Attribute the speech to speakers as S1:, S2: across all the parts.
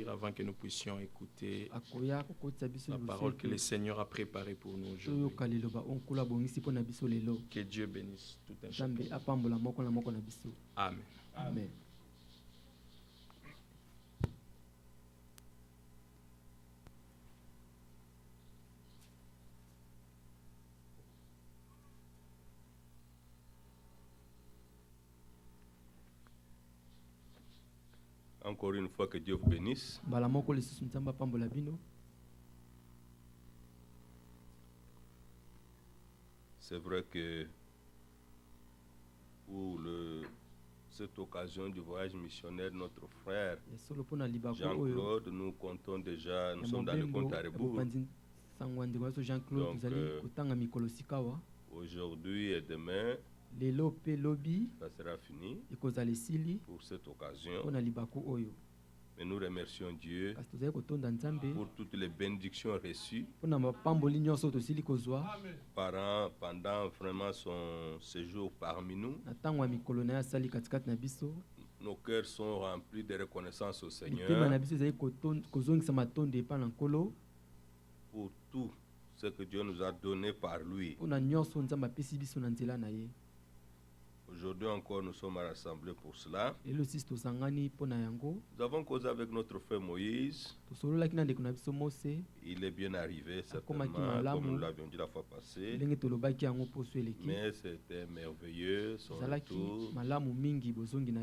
S1: Avant que nous puissions écouter la parole que le Seigneur a préparée pour nous aujourd'hui. Que Dieu bénisse tout un chacun. Amen.
S2: Amen.
S3: Encore une fois, que Dieu vous bénisse. C'est vrai que pour cette occasion du voyage missionnaire, notre frère Jean-Claude, nous comptons déjà, nous sommes dans le compte à rebours. Donc, aujourd'hui et demain, ça sera fini pour cette occasion. Mais nous remercions Dieu pour toutes les bénédictions reçues pendant vraiment son séjour parmi nous. Nos cœurs sont remplis de reconnaissance au Seigneur pour tout ce que Dieu nous a donné par lui. Aujourd'hui encore, nous sommes rassemblés pour cela. Nous avons causé avec notre frère Moïse. Il est bien arrivé, certainement, comme nous l'avions dit la fois passée. Mais c'était merveilleux, son retour.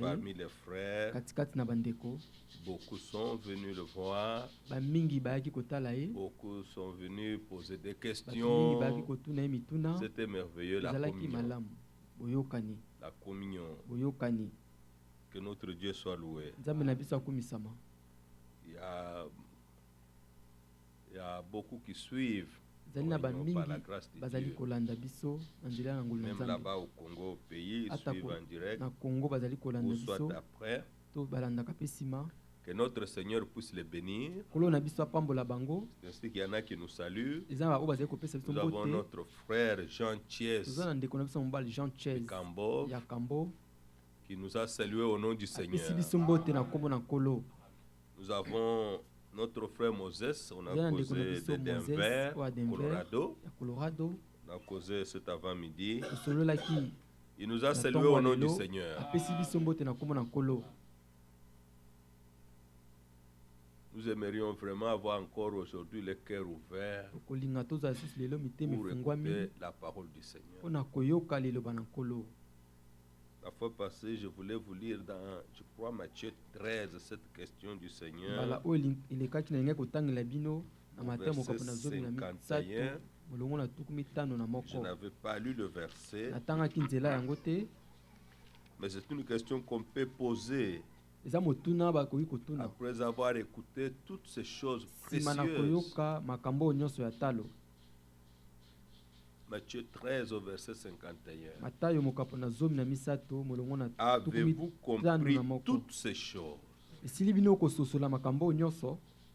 S3: Parmi les frères, beaucoup sont venus le voir. Beaucoup sont venus poser des questions. C'était merveilleux, la communion. La communion. Que notre Dieu soit loué. Il y a beaucoup qui suivent par la grâce de Dieu. Même là-bas au Congo, au pays, ils suivent en direct. Ou soit après. Que notre Seigneur puisse les bénir. Ainsi qu'il y en a qui nous saluent. Nous avons notre frère Jean Thiès Cambo qui nous a salués au nom du Seigneur. Nous avons notre frère Moses, on a causé de Denver, Colorado. On a causé cet avant-midi. Il nous a salués au nom du Seigneur. Nous aimerions vraiment avoir encore aujourd'hui le cœur ouvert pour écouter la parole du Seigneur. La fois passée, je voulais vous lire dans, je crois, Matthieu 13, cette question du Seigneur. Verset 51. Je n'avais pas lu le verset, mais c'est une question qu'on peut poser après avoir écouté toutes ces choses précieuses. Matthieu 13 au verset 51. Avez-vous compris toutes ces choses?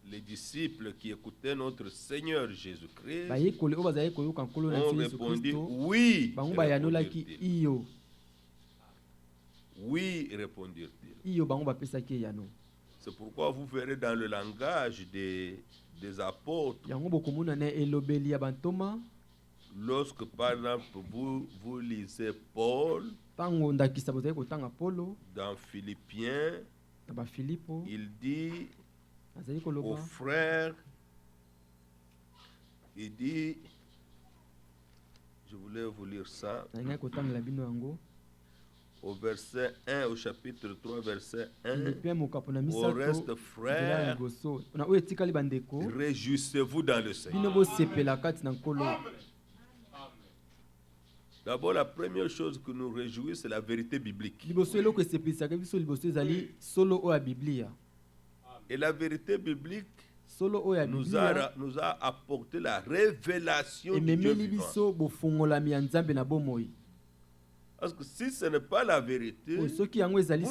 S3: Les disciples qui écoutaient notre Seigneur Jésus-Christ ont répondu oui. Oui, répondirent-ils. C'est pourquoi vous verrez dans le langage des apôtres, lorsque par exemple vous lisez Paul, dans Philippiens, il dit aux frères, il dit, je voulais vous lire ça, au verset 1, au chapitre 3, verset 1, au reste, frères, réjouissez-vous dans le Seigneur. D'abord, la première chose que nous réjouissons, c'est la vérité biblique. Et la vérité biblique nous a apporté la révélation du Dieu vivant. Parce que si ce n'est pas la vérité, vous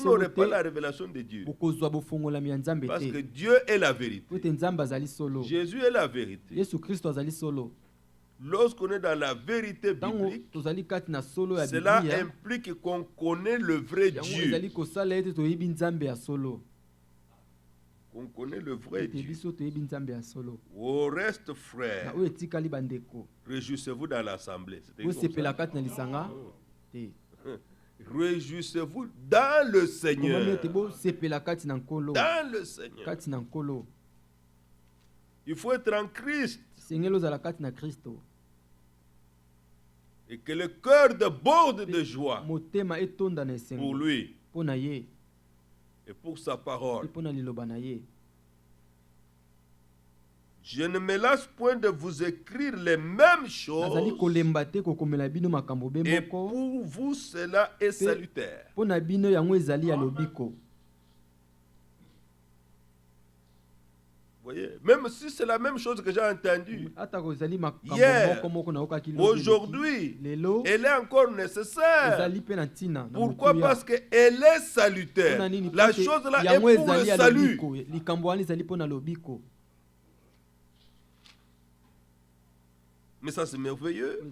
S3: n'aurez pas la révélation de Dieu. Parce que Dieu est la vérité. Jésus est la vérité. Lorsqu'on est dans la vérité biblique, cela implique qu'on connaît le vrai Dieu. qu'on connaît le vrai Dieu. Au reste, frère, réjouissez-vous dans l'assemblée. Réjouissez-vous dans le Seigneur. Dans le Seigneur. Il faut être en Christ. Et que le cœur déborde de joie pour lui et pour sa parole. Je ne me lasse point de vous écrire les mêmes choses. Et pour vous, cela est salutaire. Voyez, même si c'est la même chose que j'ai entendue hier, aujourd'hui, elle est encore nécessaire. Pourquoi? Parce qu'elle est salutaire. La chose là est pour le salut. Mais ça c'est merveilleux.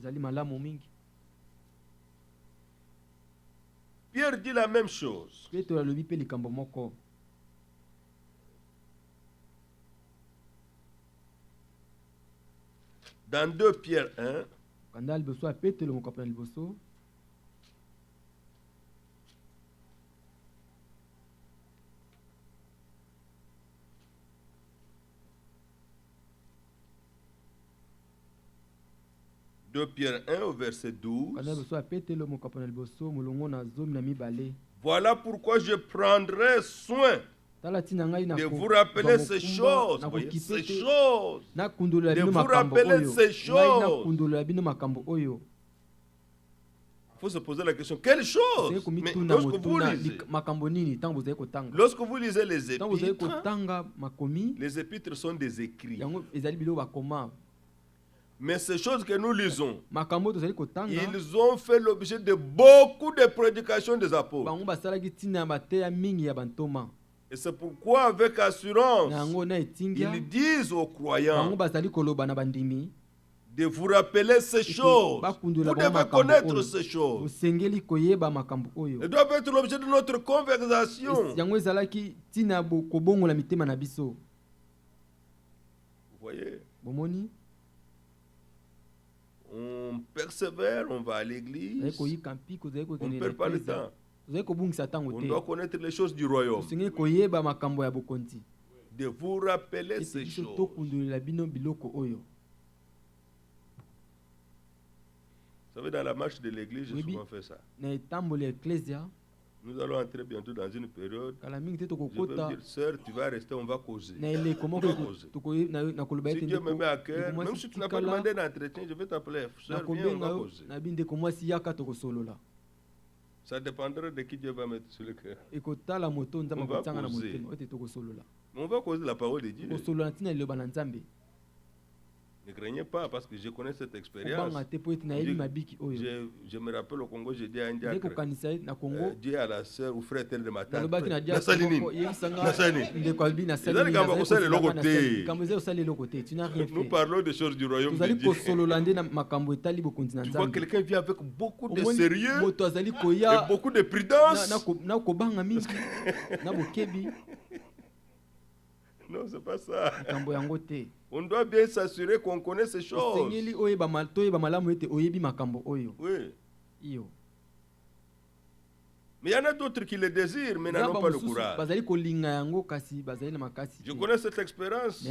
S3: Pierre dit la même chose. Dans 2 Pierre 1, Pierre 1 au verset 12. Voilà pourquoi je prendrai soin de vous rappeler ces choses. Ces choses. De vous rappeler ces choses. Il faut se poser la question, quelle chose? Mais lorsque vous lisez les épîtres sont des écrits. Mais ces choses que nous lisons, ils ont fait l'objet de beaucoup de prédications des apôtres. Et c'est pourquoi, avec assurance, ils disent aux croyants de vous rappeler ces choses. Vous devez connaître ces choses. Elles doivent être l'objet de notre conversation. Vous voyez? On persévère, on va à l'église, on ne perd pas le temps. On doit connaître les choses du royaume. De vous rappeler ces choses. Vous savez, dans la marche de l'église, j'ai souvent fait ça. Nous allons entrer bientôt dans une période. Je vais me dire, sœur, tu vas rester, on va causer. Si Dieu me met à cœur, même si tu n'as pas demandé d'entretien, je vais t'appeler. Sœur, viens, on va causer. Ça dépendra de qui Dieu va mettre sur le cœur. On va causer. On va causer la parole de Dieu. Ne craignez pas, parce que je connais cette expérience. Je me rappelle au Congo, j'ai dit à un diacre, Dieu à la sœur ou frère tel de ma tante. Nous parlons des choses du royaume de Dieu. Tu vois, quelqu'un vient avec beaucoup de sérieux et beaucoup de prudence. Non, c'est pas ça. On doit bien s'assurer qu'on connaît ces choses. Oui. Mais il y en a d'autres qui le désirent, mais n'ont pas le courage. Je connais cette expérience.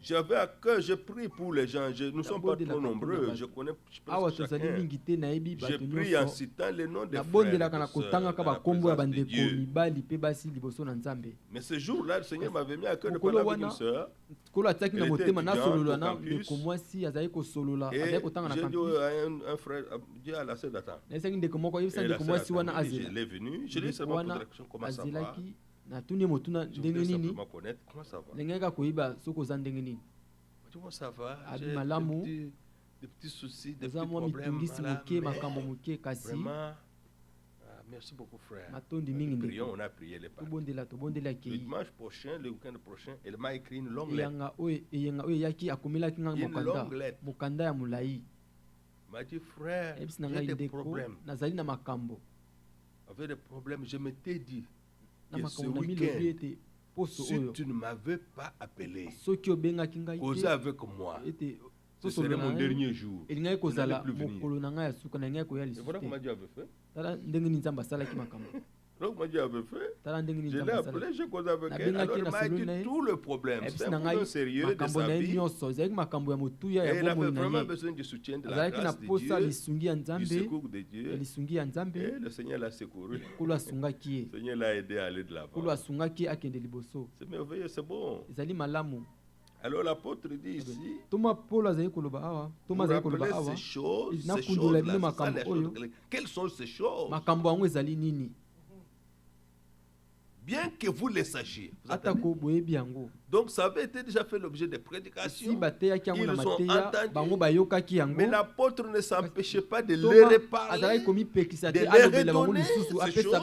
S3: J'avais à cœur, je prie pour les gens. Nous ne sommes pas trop nombreux. Je connais presque chacun. Je prie en citant les noms des frères et des Dieu. Mais ce jour-là, le Seigneur m'avait mis à cœur de parler avec une sœur. Elle était étudiante au campus. Et j'ai dit à un frère, Dieu a la sœur d'attendre. Et la sœur attendait, je l'ai venu. Je lui ai seulement posé la question, comment ça va? Je voulais simplement connaître comment ça va. Comment ça va? J'ai des petits soucis, des petits problèmes. Vraiment, merci beaucoup, frère. Prions, on a prié les parents. Le dimanche prochain, le week-end prochain, elle m'a écrit une longue lettre. Une longue lettre. M'a dit, frère, j'ai des problèmes. Avec des problèmes, je m'étais dit. que ce week-end, si tu ne m'avais pas appelé, causer avec moi, ce serait mon dernier jour. Je n'allais plus venir. Et voilà comment Dieu avait fait. Donc, moi, Dieu avait fait. Je l'ai appelé, j'ai causé avec elle. Alors, il m'a dit tout le problème. C'est un problème sérieux de sa vie. Et elle avait vraiment besoin du soutien de la grâce de Dieu, du secours de Dieu. Et le Seigneur l'a secouru. Le Seigneur l'a aidé à aller de l'avant. C'est merveilleux, c'est bon. Alors l'apôtre dit ici, vous rappelez ces choses-là, quelles sont ces choses? Bien que vous les sachiez. Donc ça avait été déjà fait l'objet de prédications. Ils ont entendu. Mais l'apôtre ne s'empêchait pas de leur reparler, de leur redonner ces choses.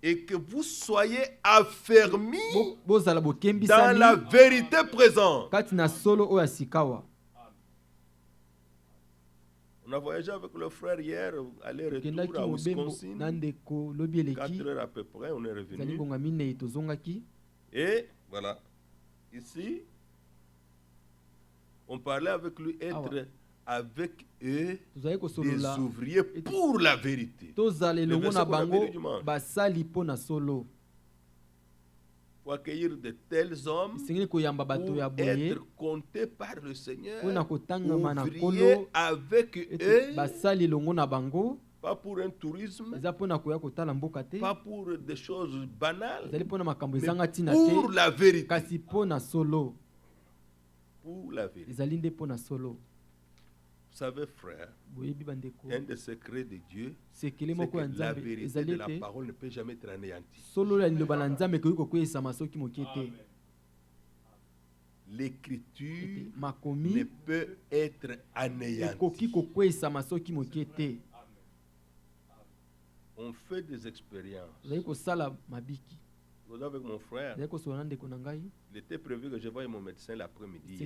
S3: Et que vous soyez affermis dans la vérité présente. On a voyagé avec le frère hier, aller-retour à Wisconsin. 4 heures à peu près, on est revenu. Et voilà, ici, on parlait avec lui, être avec eux des ouvriers pour la vérité. Pour accueillir de tels hommes, pour être comptés par le Seigneur, ouvriers avec eux, pas pour un tourisme, pas pour des choses banales, mais pour la vérité. Pour la vérité. Vous savez, frère, un des secrets de Dieu, c'est que la vérité de la parole ne peut jamais être anéantie. L'écriture ne peut être anéantie. On fait des expériences. Avec mon frère, il était prévu que je voie mon médecin l'après-midi.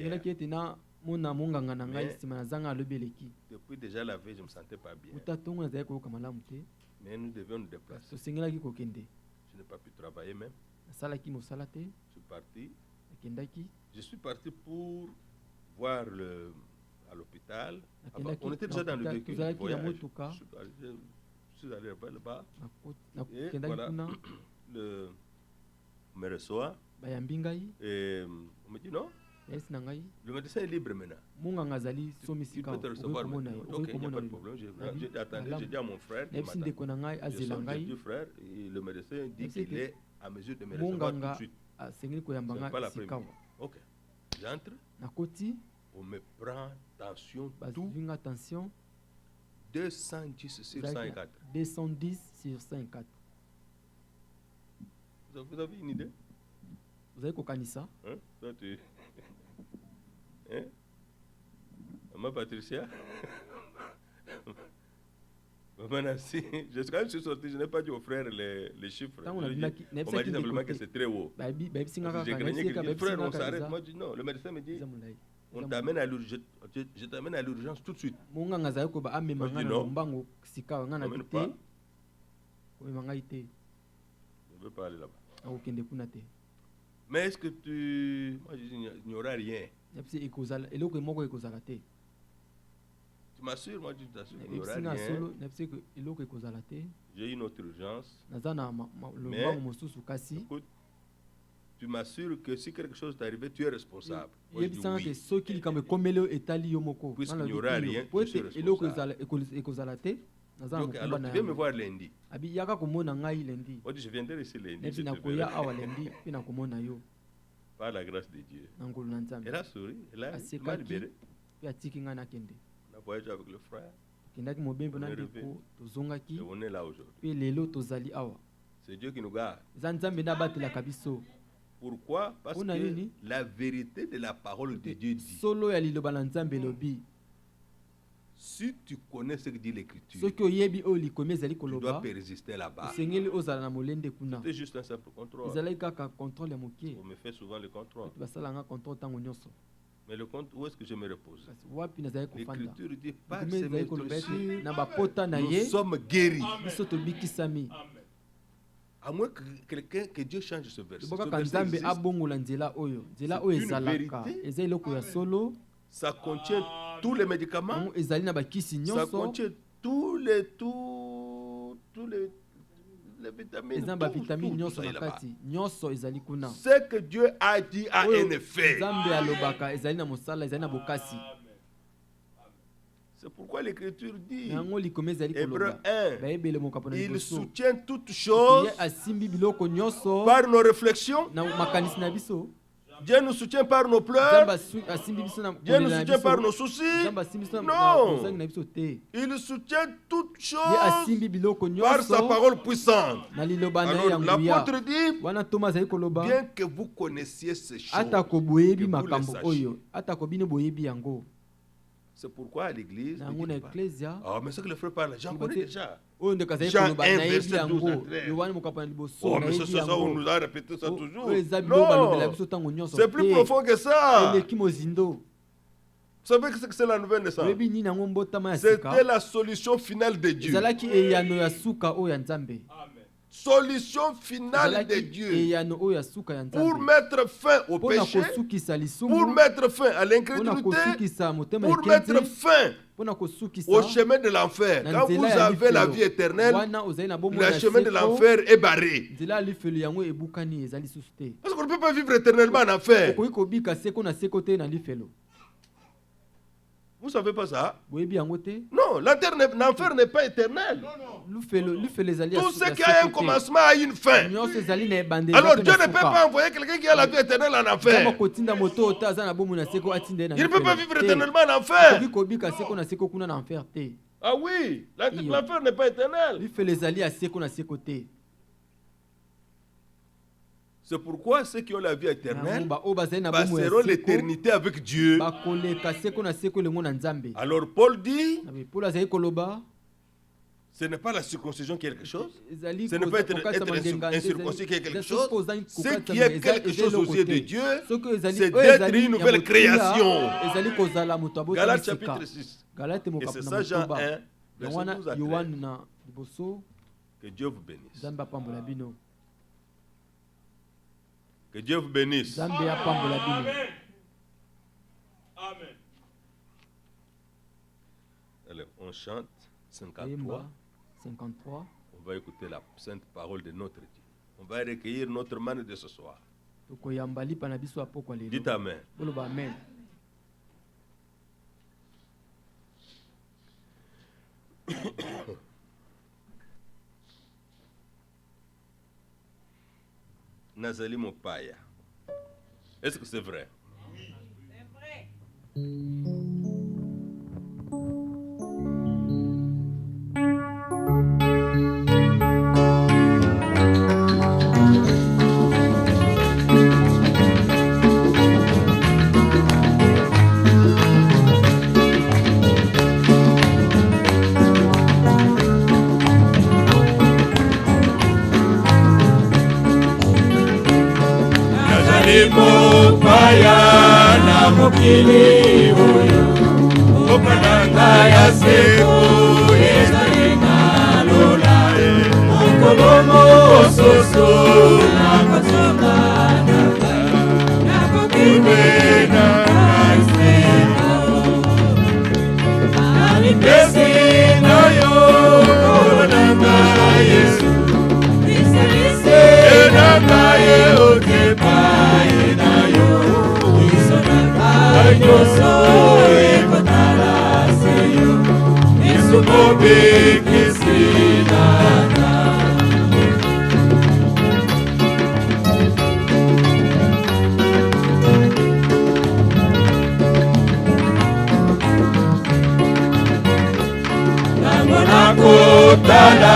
S3: Depuis déjà la veille, je ne me sentais pas bien. Mais nous devions nous déplacer. Je n'ai pas pu travailler même. Je suis parti pour voir à l'hôpital. On était déjà dans le véhicule du voyage. Je suis allé là-bas. Et voilà, on me reçoit. Et on me dit non. Le médecin est libre maintenant. Il peut te recevoir maintenant. Ok, il n'y a pas de problème. J'ai dit à mon frère, je suis du frère, et le médecin dit qu'il est à mesure de me recevoir tout de suite. C'est pas l'après-midi. Ok. J'entre. On me prend tension tout. 210 sur 104.
S2: 210 sur 104.
S3: Vous avez une idée?
S2: Vous avez Kokanissa?
S3: Hein? Toi, tu... Hein? Maman Patricia? Maman Nancy? Quand je suis sorti, je n'ai pas dit aux frères les chiffres. On m'a dit simplement que c'est très haut. J'ai craigné que les frères, on s'arrête. Moi, je dis non. Le médecin me dit, on t'amène à l'urgence. Je t'amène à l'urgence tout de suite. Moi, je dis non. M'amène pas. Je ne veux pas aller là-bas. Mais est-ce que tu... Moi, je dis, il n'y aura rien. Tu m'assures, moi, tu t'assures qu'il n'y aura rien. J'ai une autre urgence. Mais, écoute, tu m'assures que si quelque chose t'est arrivé, tu es responsable. Moi, je dis oui. Puisqu'il n'y aura rien, je suis responsable. Donc, alors, tu viens me voir lundi. Moi, je viendrai ici lundi. Par la grâce de Dieu. Elle a souri, elle m'a libéré. On a voyagé avec le frère. On est revenu. Et on est là aujourd'hui. C'est Dieu qui nous garde. Pourquoi? Parce que la vérité de la parole de Dieu dit. Si tu connais ce que dit l'Écriture, tu dois résister là-bas. C'est juste un simple contrôle. On me fait souvent le contrôle. Mais le contrôle, où est-ce que je me repose? L'Écriture dit, par ces méthodes, nous sommes guéris. À moins que Dieu change ce verset.
S2: C'est une vérité.
S3: Ça contient tous les médicaments. Ça contient tous les vitamines. Ce que Dieu a dit a un effet. C'est pourquoi l'Écriture dit, Hébreux 1, il soutient toutes choses par nos réflexions. Dieu nous soutient par nos pleurs. Dieu nous soutient par nos soucis. Non. Il soutient toutes choses par sa parole puissante. Alors l'apôtre dit, bien que vous connaissiez ces choses, que vous les sachiez. C'est pourquoi à l'église, mais ce que le frère parle, j'en connais déjà. Jean 1, verset 12 à 13. Oh, mais c'est ça, on nous a répété ça toujours. Non, c'est plus profond que ça. Vous savez que c'est la nouvelle naissance. C'était la solution finale de Dieu. Solution finale de Dieu pour mettre fin au péché, pour mettre fin à l'incrédulité, pour mettre fin au chemin de l'enfer. Quand vous avez la vie éternelle, le chemin de l'enfer est barré. Parce qu'on ne peut pas vivre éternellement en enfer. Vous ne savez pas ça? Non, l'enfer n'est pas éternel. Tout ce qui a un commencement a une fin. Alors Dieu ne peut pas envoyer quelqu'un qui a la vie éternelle en enfer. Il ne peut pas vivre éternellement en enfer. Ah oui, l'enfer n'est pas éternel. C'est pourquoi ceux qui ont la vie éternelle passeront l'éternité avec Dieu. Alors Paul dit, ce n'est pas la circoncision qui est quelque chose. Ce n'est pas être incirconcis qui est quelque chose. Ce qui est quelque chose aux yeux de Dieu, c'est d'être une nouvelle création. Galates chapitre 6. Et c'est ça Jean 1, verset 12 à 13. Que Dieu vous bénisse. Que Dieu vous bénisse. Amen. Amen. Alors, on chante 53. On va écouter la sainte parole de notre Dieu. On va recueillir notre manne de ce soir. Dites Amen. Amen. Nazali Mopaya. Est-ce que c'est vrai? Oui. C'est vrai. Mopaya na mokili oyo okananga ya seko ezali na lola mokolo mosusu na kotonga na ngai nakokende na seko alipesi na yo kolonanga Yesu liselise na ngai otepa Yoso ekotala seyo Isumobe kisinana Nango nakotala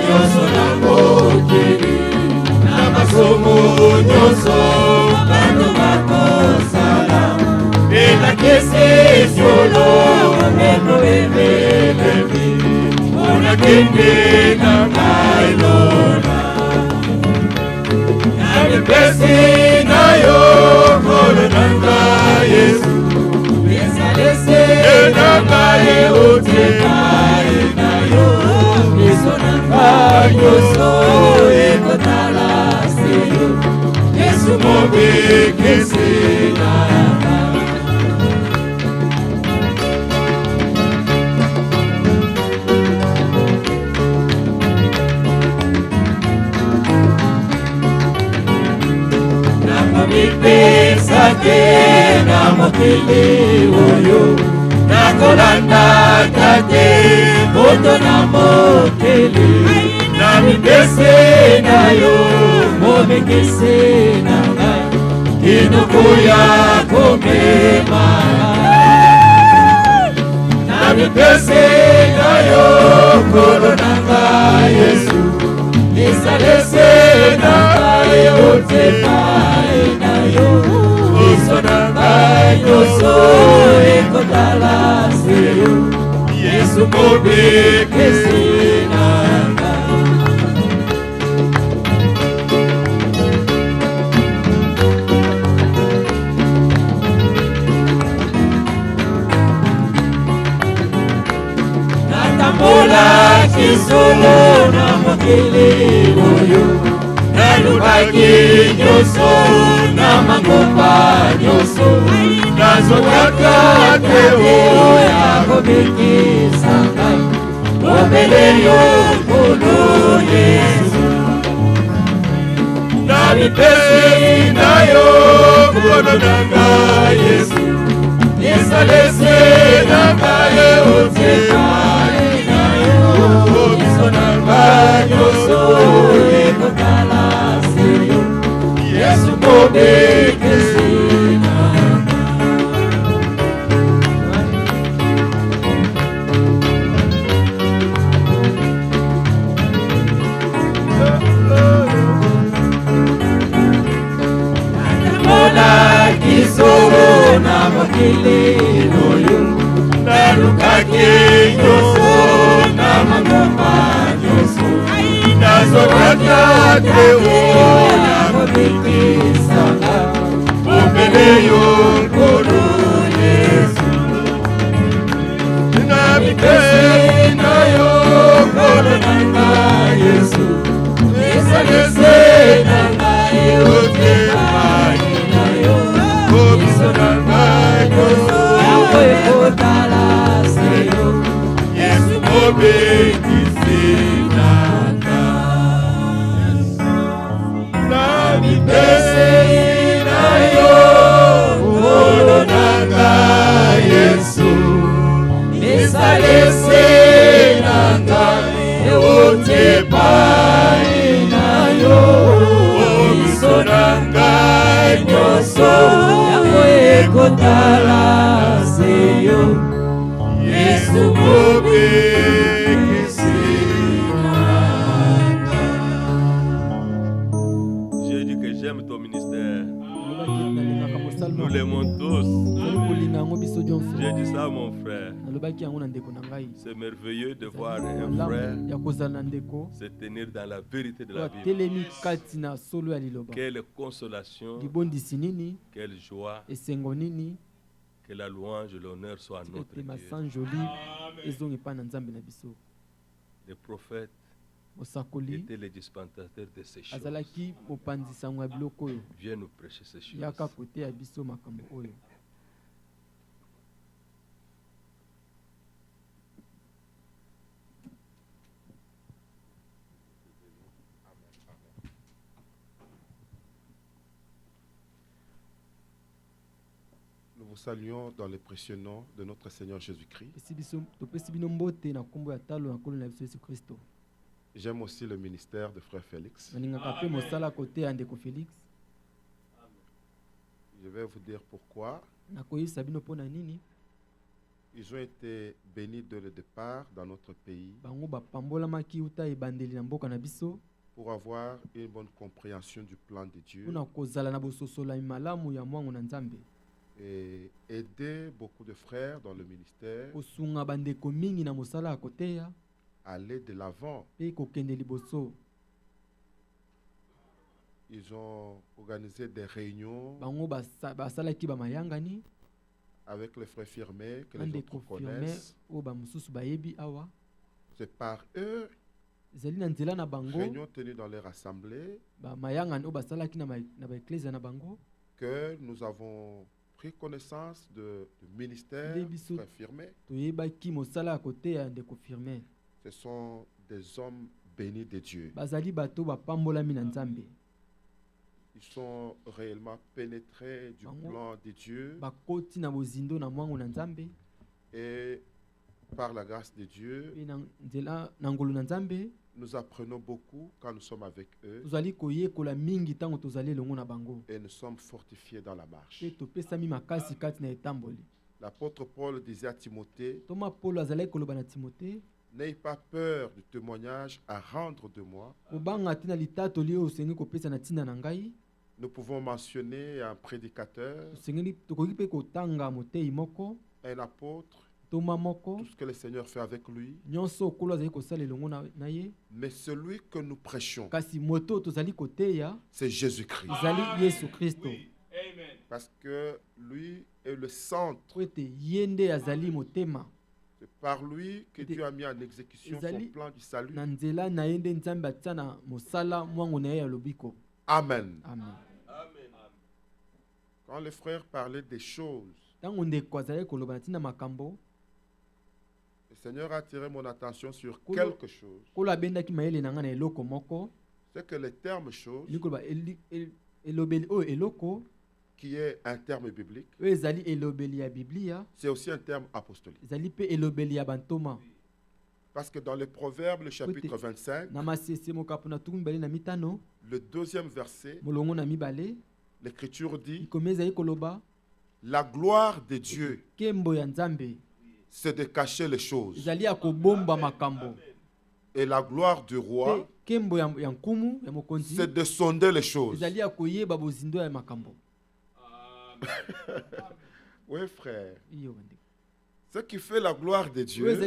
S3: nyoso na mokili Na masomo nyoso Bando bakosala Ena kese solo Mendo ebelevi Ona kende na kailona Nane pesi na yo Kolo nanga Yesu Pesa lese Ena kae ote kae na yo Miso nanga Yoso Eko Yesu mobekisi nanga. Nakomipesa te na mokili oyo, nakolanda te moto na mokili. Namipese na yo mobekisi na ngai, kinoko ya komema. Namipese na yo kolo na ngai Yesu, nisalese na ngai otema na yo. Iso na ngai nyonso ekotala se yo, Yesu mobekisi na ngai. Natambola kisolo na mokili oyo, nalubaki nyonso na mangopa nyonso, nazokaka te oya kobikisa ngai, obele yo nkolo Yesu. Namipesi na yo nkolo na ngai Yesu, nisalese na ngai otema na yo. Iso na ngai nyonso ekotala se yo, Yesu mobekisi na kisoro na mokili oyo, nalukaki nyonso na mangopa nyonso, nazokaka te oya kobikisa ngai, obele yo nkolo Yesu. Namipesi na yo nkolo na ngai Yesu, nisalese na ngai otema na yo. Iso na ngai nyonso ekotala se yo, Yesu mobekisi na ngai. Namipesi na yo nkolo na ngai Yesu, nisalese na ngai otema na yo. Iso na ngai nyonso ekotala se yo, Yesu mobekisi na ngai. J'ai dit que j'aime ton ministère. Nous l'aimons tous. J'ai dit ça mon frère. C'est merveilleux de voir un frère se tenir dans la vérité de la Bible. Quelle consolation, quelle joie, que la louange et l'honneur soient à notre Dieu. Les prophètes étaient les dispensateurs de ces choses. Viens nous prêcher ces choses.
S4: Nous vous saluons dans le précieux nom de notre Seigneur Jésus-Christ. J'aime aussi le ministère de Frère Félix. Je vais vous dire pourquoi. Ils ont été bénis dès le départ dans notre pays pour avoir une bonne compréhension du plan de Dieu et aider beaucoup de frères dans le ministère à aller de l'avant. Ils ont organisé des réunions avec les frères Firmé que les autres connaissent. C'est par eux réunions tenues dans leur assemblée, que nous avons pris connaissance de ministères confirmés. Ce sont des hommes bénis de Dieu. Ils sont réellement pénétrés du plan de Dieu. Et par la grâce de Dieu, nous apprenons beaucoup quand nous sommes avec eux. Et nous sommes fortifiés dans la marche. L'apôtre Paul disait à Timothée, n'ayez pas peur du témoignage à rendre de moi. Nous pouvons mentionner un prédicateur, un apôtre, tout ce que le Seigneur fait avec lui. Mais celui que nous prêchons, c'est Jésus-Christ. Parce que lui est le centre. C'est par lui que Dieu a mis en exécution son plan du salut. Amen. Quand les frères parlaient des choses, le Seigneur a attiré mon attention sur quelque chose. C'est que le terme chose, qui est un terme biblique, c'est aussi un terme apostolique. Parce que dans les Proverbes, le chapitre 25, le 2e verset, l'Écriture dit, la gloire de Dieu, c'est de cacher les choses. Et la gloire du roi, c'est de sonder les choses. Oui, frère. Ce qui fait la gloire de Dieu,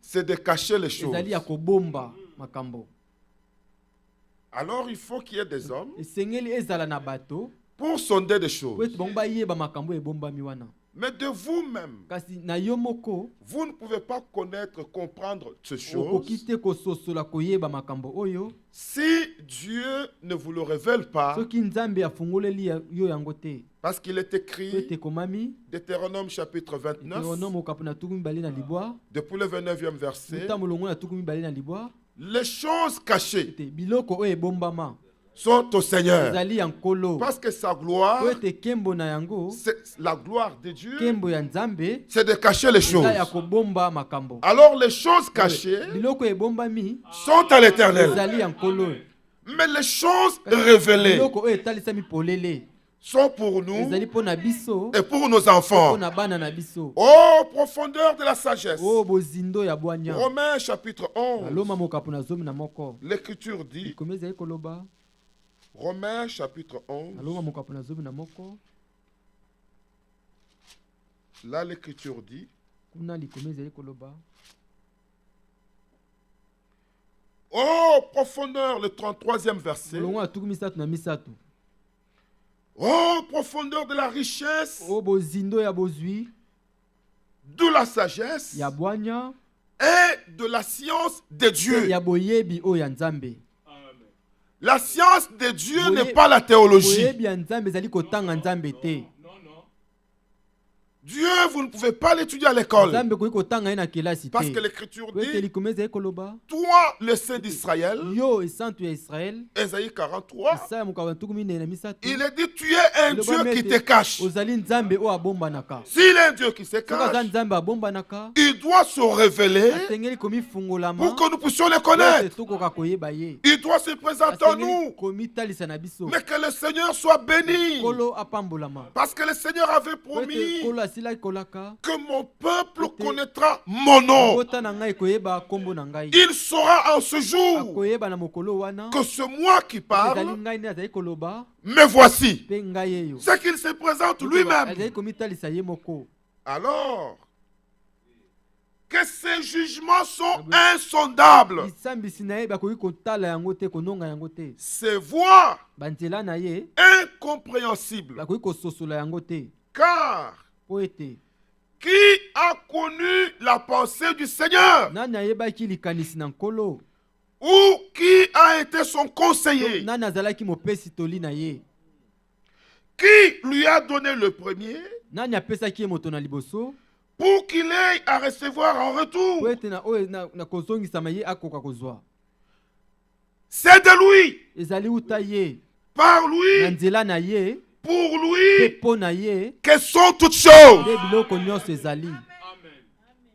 S4: c'est de cacher les choses. Alors il faut qu'il y ait des hommes pour sonder des choses. Mais de vous-même, vous ne pouvez pas connaître, comprendre ces choses si Dieu ne vous le révèle pas. Parce qu'il est écrit, Deutéronome chapitre 29, depuis le 29e verset, les choses cachées sont au Seigneur. Parce que sa gloire, la gloire de Dieu, c'est de cacher les choses. Alors les choses cachées sont à l'Éternel. Mais les choses révélées sont pour nous et pour nos enfants. Oh, profondeur de la sagesse. Romains chapitre 11. L'Écriture dit, Romains chapitre 11. Là, l'Écriture dit, oh, profondeur, le 33e verset. Oh, profondeur de la richesse, de la sagesse et de la science de Dieu. La science de Dieu n'est pas la théologie. Dieu, vous ne pouvez pas l'étudier à l'école. Parce que l'Écriture dit, toi, le Saint d'Israël, Ésaïe 43, il est dit, tu es un Dieu qui te cache. S'il est un Dieu qui se cache, il doit se révéler pour que nous puissions le connaître. Il doit se présenter à nous. Mais que le Seigneur soit béni. Parce que le Seigneur avait promis que mon peuple connaîtra mon nom. Il saura en ce jour que c'est moi qui parle, mais voici ce qu'il se présente lui-même. Alors que ces jugements sont insondables, ces voies incompréhensibles, car Qui a connu la pensée du Seigneur? Ou qui a été son conseiller? Qui lui a donné le premier pour qu'il ait à recevoir en retour? C'est de lui, par lui, pour lui que sont toutes choses.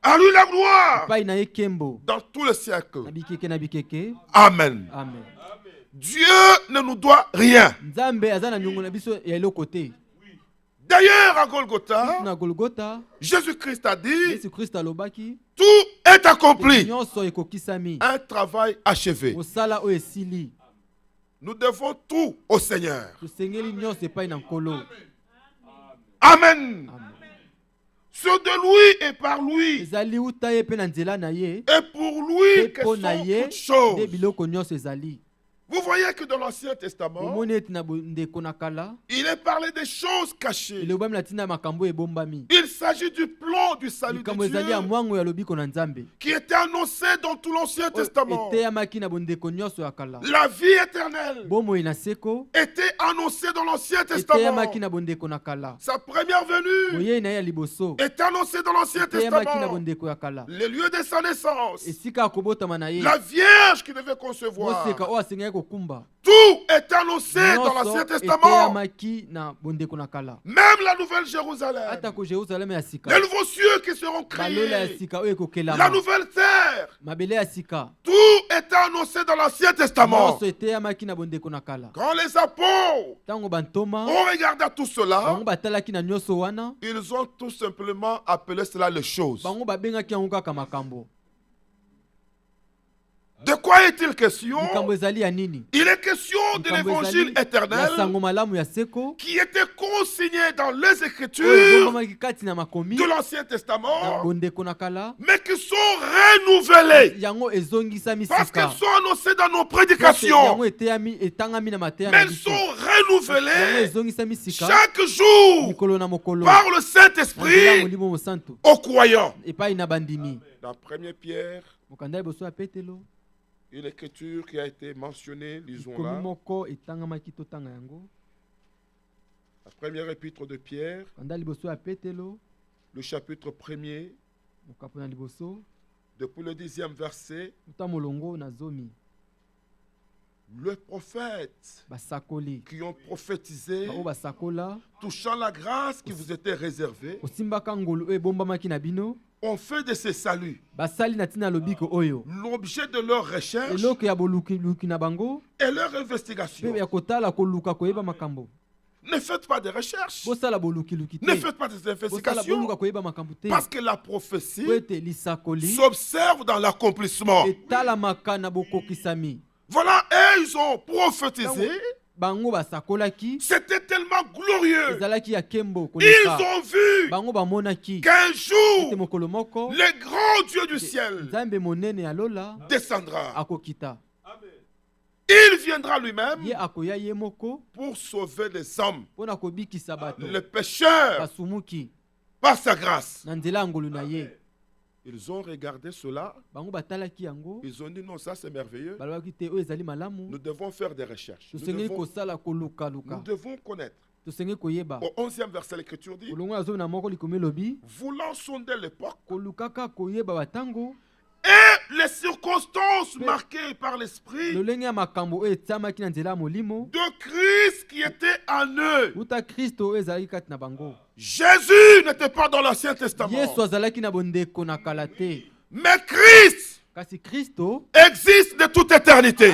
S4: À lui la gloire dans tout le siècle. Amen. Dieu ne nous doit rien. D'ailleurs, à Golgotha, Jésus-Christ a dit, tout est accompli. Un travail achevé. Nous devons tout au Seigneur. Amen. C'est de lui et par lui et pour lui que sont toutes choses. Vous voyez que dans l'Ancien Testament, il est parlé des choses cachées. Il s'agit du plan du salut de Dieu qui était annoncé dans tout l'Ancien Testament. La vie éternelle était annoncée dans l'Ancien Testament. Sa première venue est annoncée dans l'Ancien Testament. Le lieu de sa naissance, la Vierge qui devait concevoir. Tout est annoncé dans l'Ancien Testament. Même la Nouvelle Jérusalem, les nouveaux cieux qui seront créés, la nouvelle terre, tout est annoncé dans l'Ancien Testament. Quand les apôtres ont regardé tout cela, ils ont tout simplement appelé cela les choses. De quoi est-il question? Il est question de l'évangile éternel qui était consigné dans les Écritures de l'Ancien Testament, mais qui sont renouvelées parce qu'elles sont annoncées dans nos prédications. Mais elles sont renouvelées chaque jour par le Saint-Esprit aux croyants. Dans 1 Pierre, une écriture qui a été mentionnée, lisons-la. La première épître de Pierre, le chapitre 1er, depuis le 10e verset. Le prophète qui ont prophétisé touchant la grâce qui vous était réservée ont fait de ces saluts l'objet de leur recherche et leur investigation. Ne faites pas de recherche. Ne faites pas des investigations. Parce que la prophétie s'observe dans l'accomplissement. Voilà, et ils ont prophétisé. C'était tellement glorieux. Ils ont vu qu'un jour, le grand Dieu du ciel descendra. Il viendra lui-même pour sauver les hommes, les pécheurs, par sa grâce. Ils ont regardé cela. Ils ont dit non, ça c'est merveilleux. Nous devons faire des recherches. Nous devons connaître. Au 11e verset, l'Écriture dit, voulant sonder l'époque et les circonstances marquées par l'Esprit de Christ qui était en eux. Jésus n'était pas dans l'Ancien Testament. Mais Christ existe de toute éternité.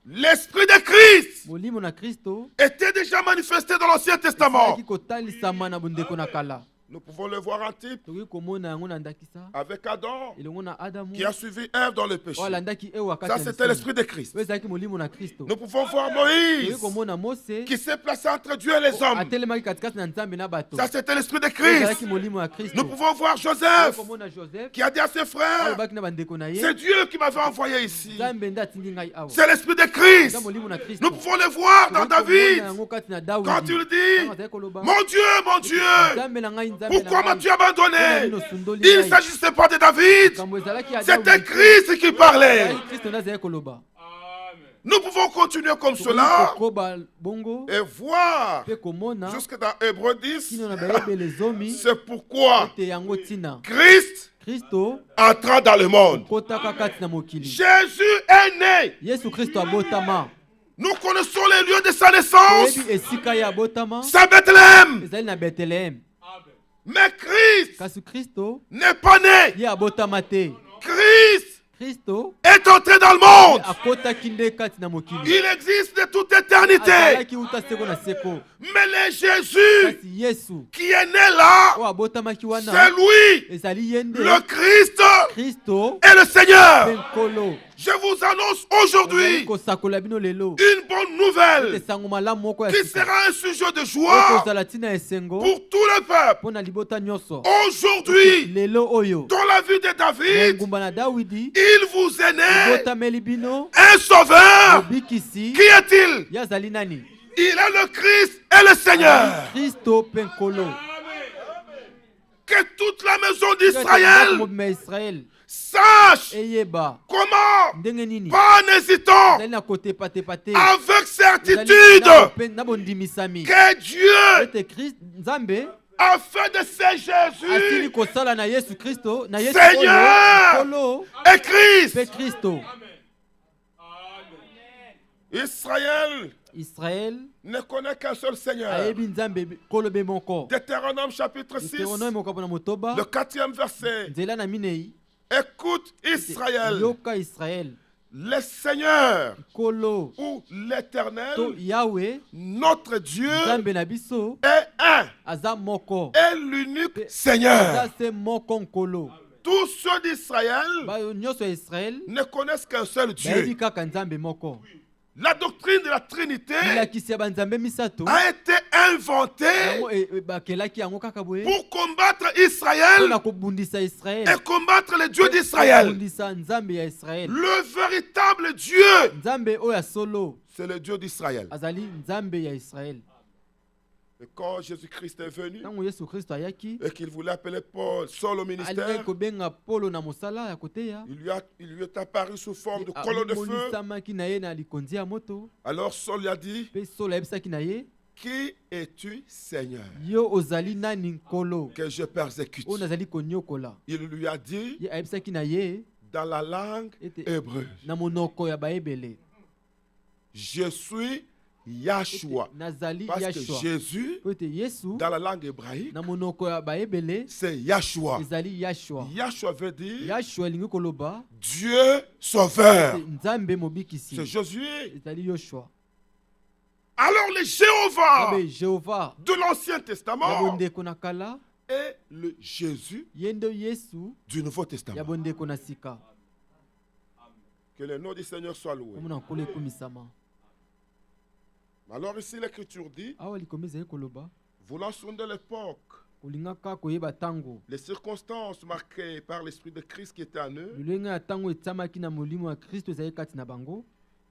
S4: L'Esprit de Christ était déjà manifesté dans l'Ancien Testament. Nous pouvons le voir en type avec Adam qui a suivi Ève dans le péché. Ça, c'était l'esprit de Christ. Nous pouvons voir Moïse qui s'est placé entre Dieu et les hommes. Ça, c'était l'esprit de Christ. Nous pouvons voir Joseph qui a dit à ses frères, c'est Dieu qui m'avait envoyé ici. C'est l'esprit de Christ. Nous pouvons le voir dans David quand il dit, mon Dieu, pourquoi m'as-tu abandonné? Il ne s'agissait pas de David, c'était Christ qui parlait. Nous pouvons continuer comme cela et voir jusque dans Hébreux 10. C'est pourquoi Christ entra dans le monde. Jésus est né. Nous connaissons les lieux de sa naissance. C'est Bethléem. Mais Christ n'est pas né. Christ est entré dans le monde. Il existe de toute éternité. Mais le Jésus qui est né là, c'est lui, le Christ et le Seigneur. Je vous annonce aujourd'hui une bonne nouvelle qui sera un sujet de joie pour tout le peuple. Aujourd'hui, dans la vie de David, il vous est né un sauveur. Qui est-il? Il est le Christ et le Seigneur. Que toute la maison d'Israël sache comment, pas en hésitant, avec certitude, que Dieu a fait de ce Jésus Seigneur et Christ. Israël ne connaît qu'un seul Seigneur. Deutéronome chapitre 6, le 4e verset. Écoute Israël, le Seigneur ou l'Éternel, notre Dieu est un et l'unique Seigneur. Tous ceux d'Israël ne connaissent qu'un seul Dieu. La doctrine de la Trinité a été inventée pour combattre Israël et combattre le Dieu d'Israël. Le véritable Dieu, c'est le Dieu d'Israël. Et quand Jésus-Christ est venu et qu'il voulait appeler Paul seul au ministère, il lui est apparu sous forme de colonne de feu. Alors Saul lui a dit, qui es-tu, Seigneur, que je persécute? Il lui a dit dans la langue hébreu, je suis Yahshua. Parce que Jésus, dans la langue hébraïque, c'est Yahshua. Yahshua veut dire Dieu sauveur. C'est Josué. Alors le Jéhovah de l'Ancien Testament est le Jésus du Nouveau Testament. Que le nom du Seigneur soit loué. Alors ici l'Écriture dit, voulant sonder l'époque, les circonstances marquées par l'Esprit de Christ qui était en eux,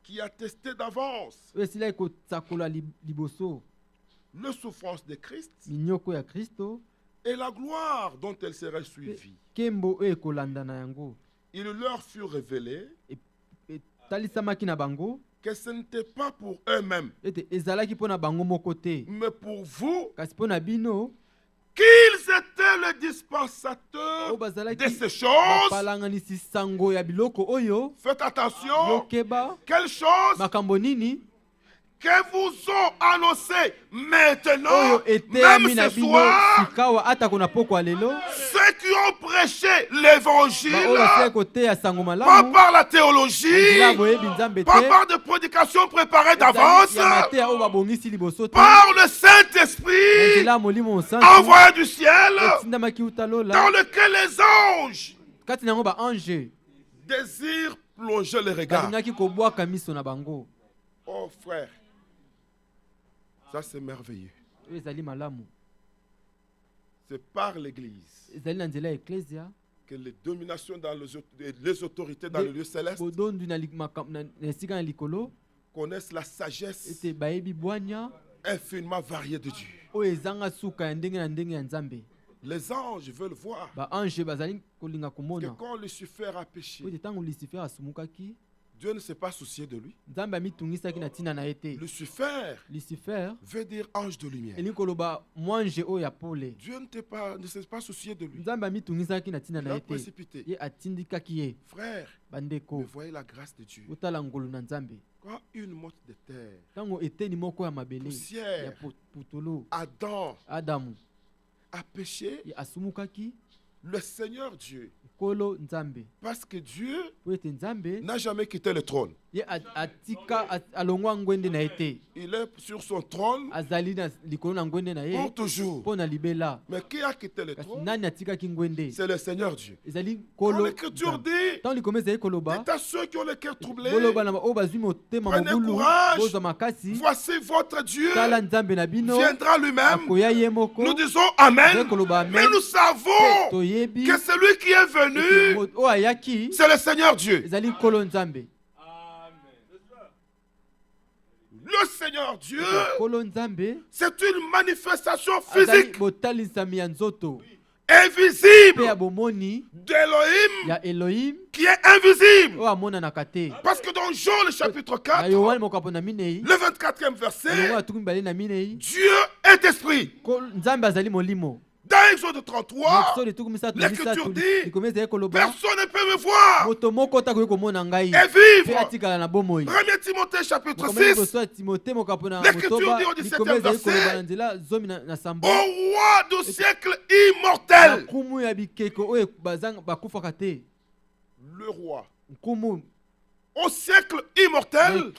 S4: qui attestait d'avance le souffrance de Christ et la gloire dont elle serait suivie. Il leur fut révélé que ce n'était pas pour eux-mêmes, mais pour vous, qu'ils étaient les dispensateurs de ces choses. Faites attention, quelles choses? que vous ont annoncé maintenant, même ce soir, ceux qui ont prêché l'évangile, pas par la théologie, pas par des prédications préparées d'avance, par le Saint-Esprit envoyé du ciel, dans lequel les anges désirent plonger les regards. Oh frère, ça c'est merveilleux. C'est par l'Église que les dominations dans les autorités dans le lieu céleste connaissent la sagesse infiniment variée de Dieu. Les anges veulent voir que quand Lucifer a péché, Dieu ne s'est pas soucié de lui. Lucifer veut dire ange de lumière. Dieu ne s'est pas soucié de lui. Il a précipité. Frère, vous voyez la grâce de Dieu. Quand une motte de terre, poussière, Adam a péché, le Seigneur Dieu, parce que Dieu n'a jamais quitté le trône. Il est sur son trône pour toujours. Mais qui a quitté le trône? C'est le Seigneur Dieu. Quand l'Écriture dit, dites à ceux qui ont le cœur troublé, prenez courage, voici votre Dieu viendra lui-même. Nous disons Amen, mais nous savons que celui qui est venu, c'est le Seigneur Dieu. Le Seigneur Dieu, c'est une manifestation physique, invisible, d'Elohim, qui est invisible. Parce que dans Jean le chapitre 4, le 24e verset, Dieu est esprit. Dans Exode 33, l'Écriture dit, personne ne peut me voir et vivre. 1 Timothée chapitre 6, l'Écriture dit au 17e verset, au roi du siècle immortel. Le roi au siècle immortel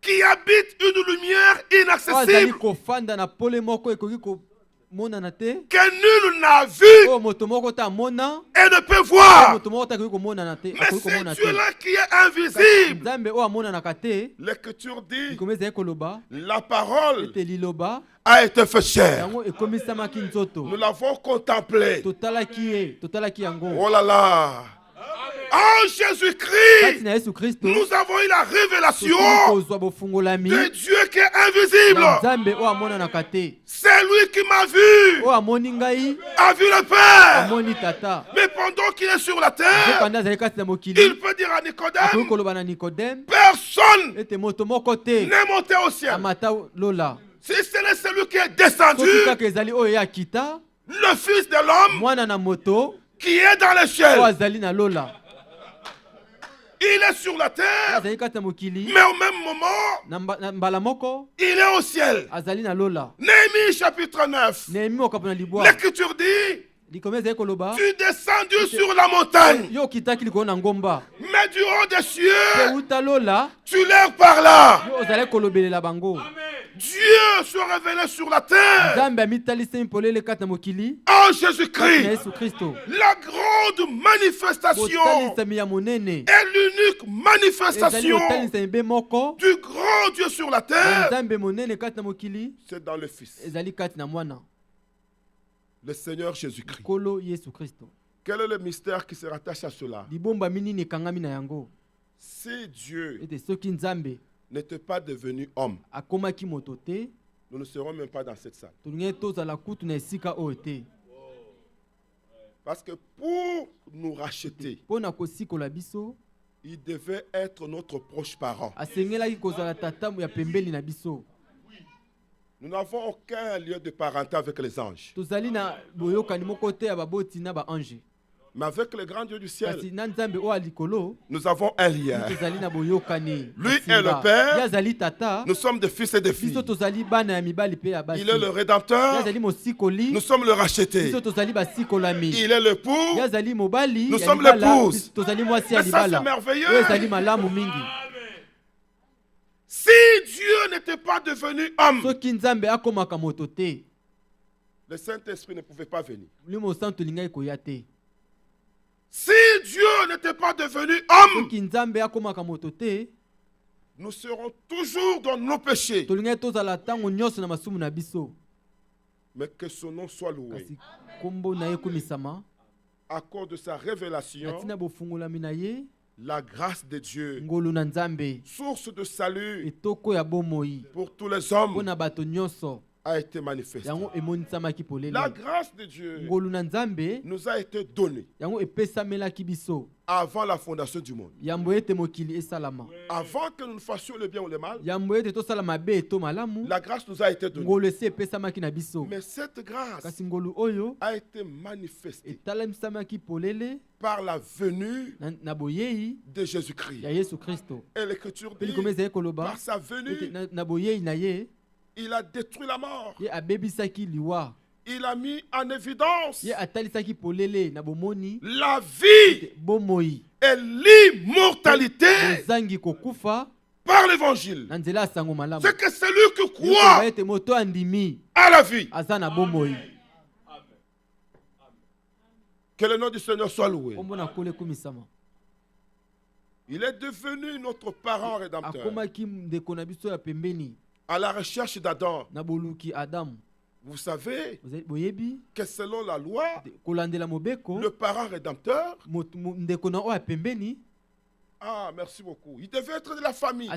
S4: qui habite une lumière inaccessible que nul n'a vu et ne peut voir. Mais c'est Dieu-là qui est invisible. L'Écriture dit, la parole a été faite chair. Nous l'avons contemplé. Oh là là. En Jésus-Christ, nous avons eu la révélation de Dieu qui est invisible. C'est lui qui m'a vu, a vu le Père. Mais pendant qu'il est sur la terre, il peut dire à Nicodème, personne n'est monté au ciel. Si ce n'est celui qui est descendu, le Fils de l'homme, qui est dans les cieux. Il est sur la terre, mais au même moment, il est au ciel. Néhémie chapitre 9, l'Écriture dit, tu descendu sur la montagne, mais du haut des cieux, tu leur parlas. Dieu se révélait sur la terre en Jésus-Christ. La grande manifestation et l'unique manifestation du grand Dieu sur la terre, c'est dans le Fils, le Seigneur Jésus-Christ. Quel est le mystère qui se rattache à cela? Si Dieu n'était pas devenu homme, nous ne serons même pas dans cette salle. Parce que pour nous racheter, il devait être notre proche parent. Nous n'avons aucun lien de parenté avec les anges. Mais avec le grand Dieu du ciel, nous avons un lien. Lui est le Père. Nous sommes des fils et des filles. Il est le Rédempteur. Nous sommes le racheté. Il est l'époux. Nous sommes l'épouse. Mais ça, c'est merveilleux. Si Dieu n'était pas devenu homme, le Saint-Esprit ne pouvait pas venir. Si Dieu n'était pas devenu homme, nous serons toujours dans nos péchés. Mais que son nom soit loué. À cause de sa révélation, la grâce de Dieu, source de salut pour tous les hommes, a été manifestée. La grâce de Dieu nous a été donnée avant la fondation du monde. Avant que nous fassions le bien ou le mal, la grâce nous a été donnée. Mais cette grâce a été manifestée par la venue de Jésus-Christ. Et l'Écriture dit, par sa venue, il a détruit la mort. Il a mis en évidence la vie et l'immortalité par l'évangile. C'est que celui qui croit à la vie. Que le nom du Seigneur soit loué. Il est devenu notre parent rédempteur. À la recherche d'Adam. Vous savez que selon la loi, le parent rédempteur, merci beaucoup, il devait être de la famille.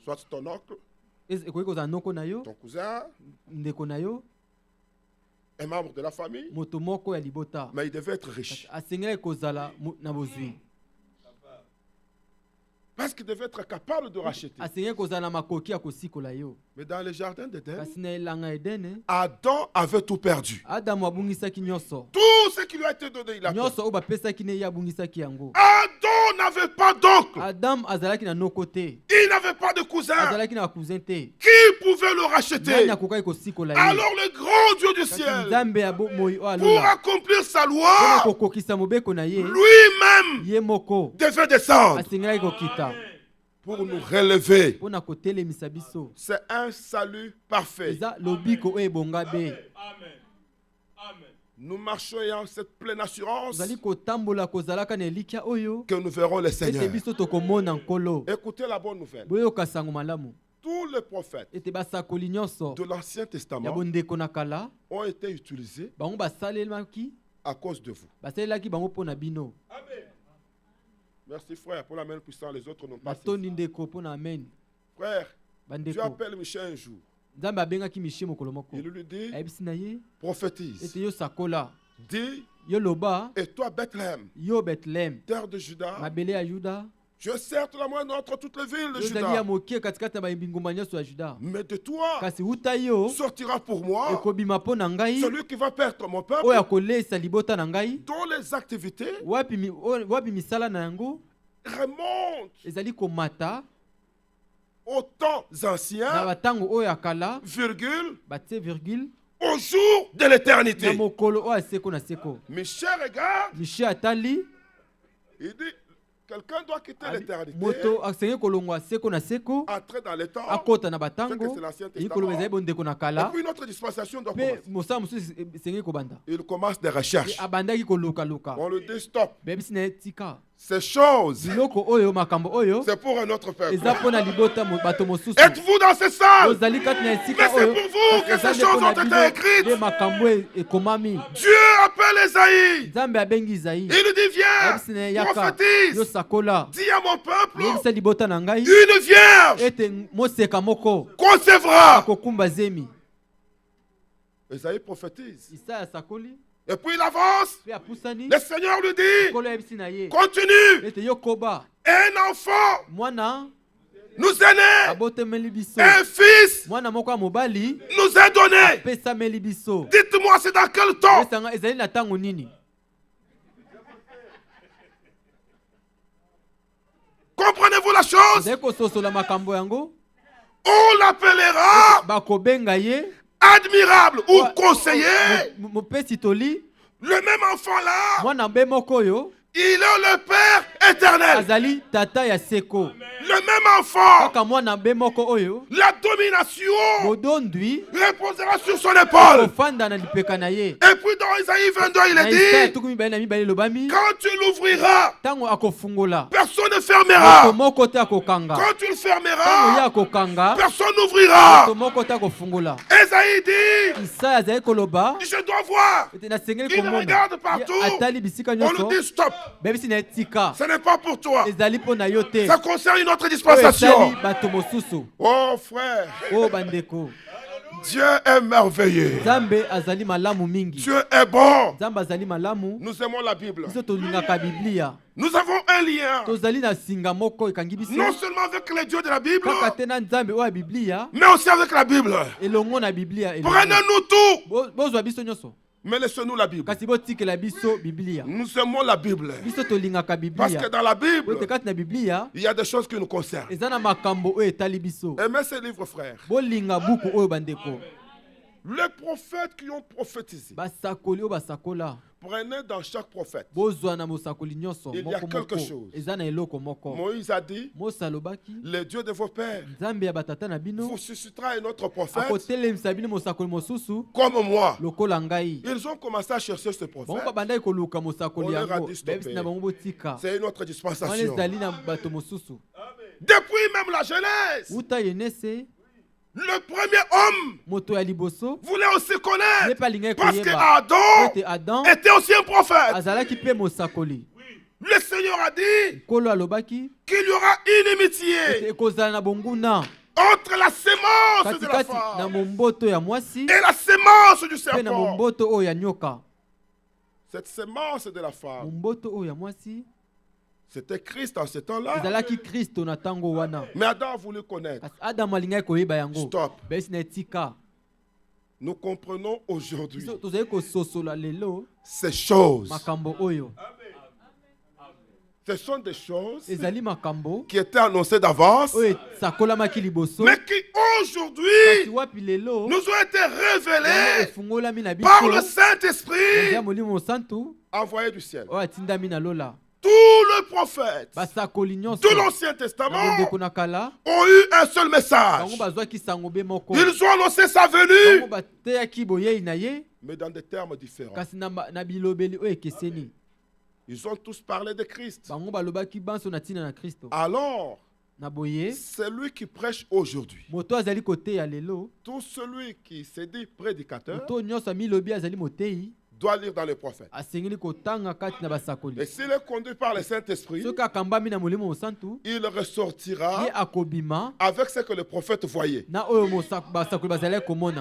S4: Soit ton oncle, ton cousin, un membre de la famille, mais il devait être riche. Parce qu'il devait être capable de racheter. Mais dans le jardin d'Éden, Adam avait tout perdu. Tout ce qui lui a été donné, il a perdu. Adam n'avait pas d'oncle. Il n'avait pas de cousin. Qui pouvait le racheter? Alors le grand Dieu du ciel, pour accomplir sa loi, lui-même devait descendre pour nous relever. C'est un salut parfait. Nous marchons en cette pleine assurance que nous verrons le Seigneur. Écoutez la bonne nouvelle. Tous les prophètes de l'Ancien Testament ont été utilisés à cause de vous. Merci frère pour la main puissante, les autres n'ont pas fait. Frère, Dieu appelle Michel un jour. Il lui dit, prophétise. Dis, et toi Bethléem, terre de Juda, je es certes la moindre entre toutes les villes de Juda. Mais de toi sortira pour moi celui qui va perdre mon peuple, dont les activités remontent aux temps anciens, virgule, au jour de l'éternité. Michel regarde, il dit, quelqu'un doit quitter l'éternité, entrer dans les temps, c'est que c'est l'Ancien Testament, et puis une autre dispensation doit commencer. Il commence des recherches. On le dit stop. Ces choses, c'est pour un autre peuple. Êtes-vous dans ces salles? Mais c'est pour vous que ces choses ont été écrites. Dieu appelle Esaïe. Il lui dit, viens, prophétise. Dis à mon peuple, une vierge concevra. Esaïe prophétise. Et puis il avance. Le Seigneur lui dit, continue. Un enfant nous est né. Un fils nous est donné. Dites-moi, c'est dans quel temps? Comprenez-vous la chose? On l'appellera admirable ou conseiller. Le même enfant là, il est le Père éternel. Le même enfant, la domination reposera sur son épaule. Et puis dans Isaïe 22, il est dit, quand tu l'ouvriras, personne ne fermera. Quand tu le fermeras, personne n'ouvrira. Isaïe dit, je dois voir. Il regarde partout. On nous dit stop. Ce n'est pas pour toi. Ça concerne une autre dispensation. Oh frère. Dieu est merveilleux. Dieu est bon. Nous aimons la Bible. Nous avons un lien. Non seulement avec les dieux de la Bible, mais aussi avec la Bible. Prenez-nous tout. Mais laissez-nous la Bible. Nous aimons la Bible. Parce que dans la Bible, il y a des choses qui nous concernent. Aimez ces livres, frères. Les prophètes qui ont prophétisé. Prenez dans chaque prophète. Il y a quelque chose. Moïse a dit, le Dieu de vos pères vous suscitera un autre prophète comme moi. Ils ont commencé à chercher ce prophète. On leur a dit stopper. C'est une autre dispensation. Depuis même la Genèse, le premier homme voulait aussi connaître parce que Adam était aussi un prophète. Le Seigneur a dit qu'il y aura inimitié entre la sémence de la femme et la sémence du serpent. Cette sémence de la femme, c'était Christ en ce temps-là. Mais Adam a voulu connaître. Stop. Nous comprenons aujourd'hui ces choses. Ce sont des choses qui étaient annoncées d'avance, mais qui aujourd'hui nous ont été révélées par le Saint-Esprit envoyé du ciel. Tous les prophètes de l'Ancien Testament ont eu un seul message. Ils ont annoncé sa venue, mais dans des termes différents. Ils ont tous parlé de Christ. Alors, celui qui prêche aujourd'hui, tout celui qui se dit prédicateur, doit lire dans les prophètes. Et s'il est conduit par le Saint-Esprit, il ressortira avec ce que le prophète voyait.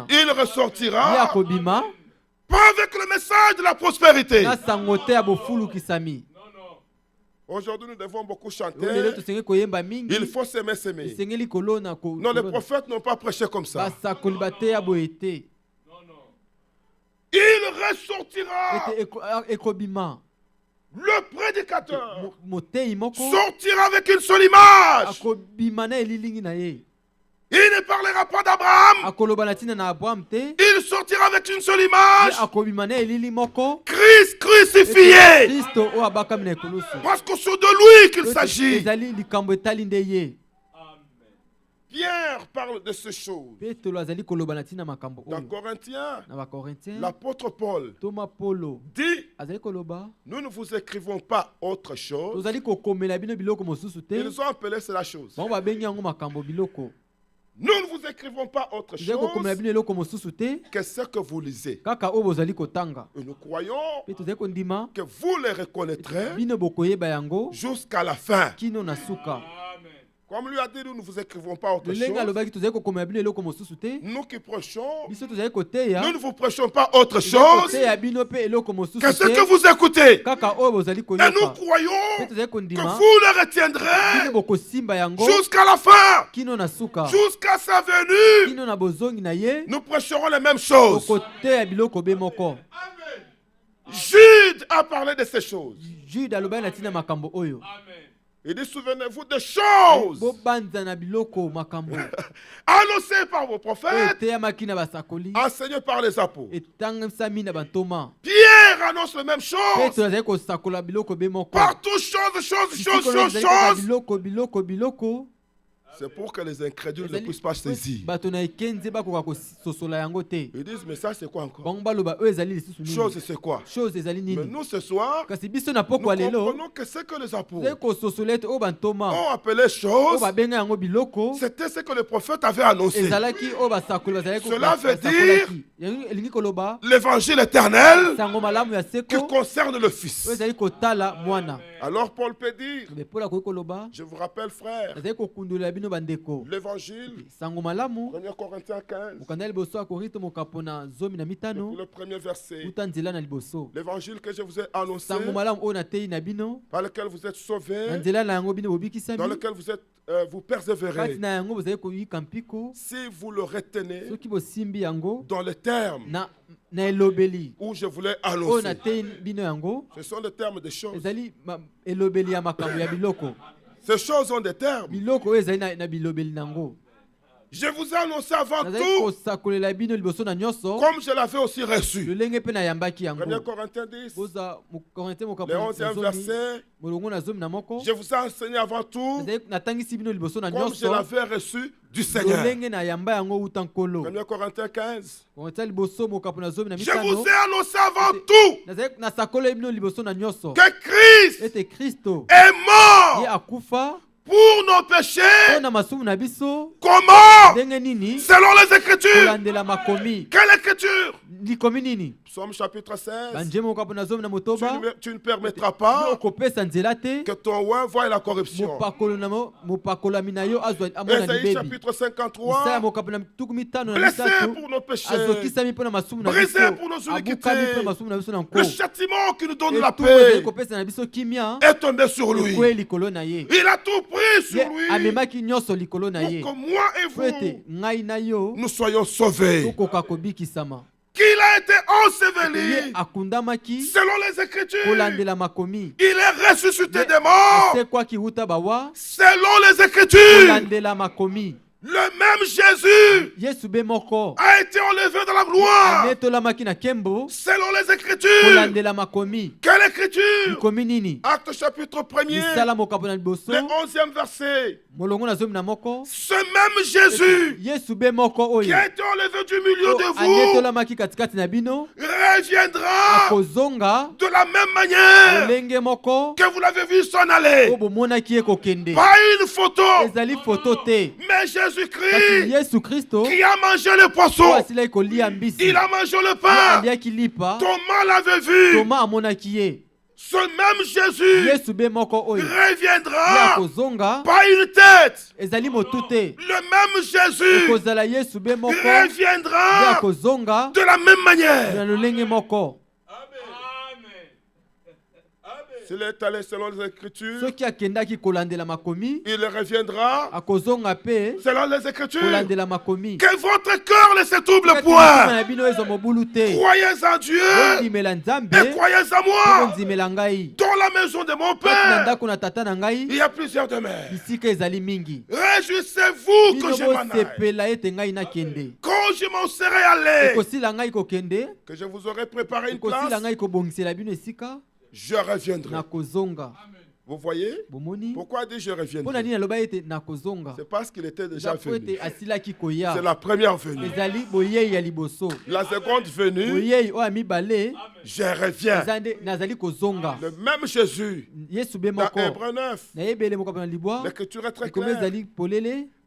S4: Il ressortira pas avec le message de la prospérité. Aujourd'hui, nous devons beaucoup chanter. Il faut s'aimer. Non, les prophètes n'ont pas prêché comme ça. Il ressortira. Le prédicateur sortira avec une seule image. Il ne parlera pas d'Abraham. Il sortira avec une seule image. Christ crucifié. Parce que c'est de lui qu'il s'agit. Pierre parle de ces choses. Dans Corinthiens, l'apôtre Paul dit, nous ne vous écrivons pas autre chose. Ils ont appelé cela chose. Nous ne vous écrivons pas autre chose que ce que vous lisez. Et nous croyons que vous les reconnaîtrez jusqu'à la fin. Comme lui a dit, nous ne vous écrivons pas autre chose. Nous qui prêchons, nous ne vous prêchons pas autre chose que ce que vous écoutez. Et nous croyons que vous le retiendrez jusqu'à la fin, jusqu'à sa venue. Nous prêcherons les mêmes choses. Amen. Jude a parlé de ces choses. Il dit, souvenez-vous des choses annoncées par vos prophètes, enseignées par les apôtres. Pierre annonce la même chose. Partout, chose. C'est pour que les incrédules ne puissent pas saisir. Ils disent, mais ça c'est quoi encore? Chose c'est quoi? Mais nous ce soir, nous comprenons que ce que les apôtres ont appelé chose, c'était ce que le prophète avait annoncé. Cela veut dire l'évangile éternel qui concerne le Fils. Alors Paul peut dire, je vous rappelle frère, l'évangile, 1 Corinthiens 15, le premier verset, l'évangile que je vous ai annoncé, par lequel vous êtes sauvés, dans lequel vous persévérez, si vous le retenez dans les termes où je voulais annoncer. Ce sont des termes de choses. Ces choses ont des termes. Je vous ai annoncé avant tout, comme je l'avais aussi reçu. 1 Corinthiens 10, le 11e verset. Je vous ai enseigné avant tout, comme je l'avais reçu du Seigneur. 1 Corinthiens 15. Je vous ai annoncé avant tout que Christ est mort pour nos péchés. Comment? Selon les Écritures. Quelle Écriture? Psaume chapitre 16. Tu ne permettras pas que ton oin voie la corruption. Ésaïe chapitre 53. Blessé pour nos péchés, brisé pour nos iniquités. Le châtiment qui nous donne la paix est tombé sur lui. Il a tout pris sur lui pour que moi et vous, nous soyons sauvés. Qu'il a été enseveli selon les Écritures. Il est ressuscité des morts selon les Écritures. Le même Jésus a été enlevé dans la gloire selon les Écritures. Quelle Écriture? Acte chapitre 1er, le 11e verset. Ce même Jésus qui a été enlevé du milieu de vous reviendra de la même manière que vous l'avez vu s'en aller. Pas une photo, mais Jésus-Christ qui a mangé le poisson, il a mangé le pain. Thomas l'avait vu. Ce même Jésus reviendra pas une tête. Le même Jésus reviendra de la même manière. S'il est allé selon les Écritures, il reviendra selon les Écritures. Que votre cœur ne se trouble point. Croyez en Dieu et croyez en moi. Dans la maison de mon Père, il y a plusieurs demeures. Réjouissez-vous que je m'en aille. Quand je m'en serai allé, que je vous aurai préparé une place, je reviendrai. Vous voyez? Pourquoi dit je reviendrai? C'est parce qu'il était déjà venu. C'est la première venue. La seconde venue, je reviens. Le même Jésus, dans Hébreux 9, l'Écriture est très claire.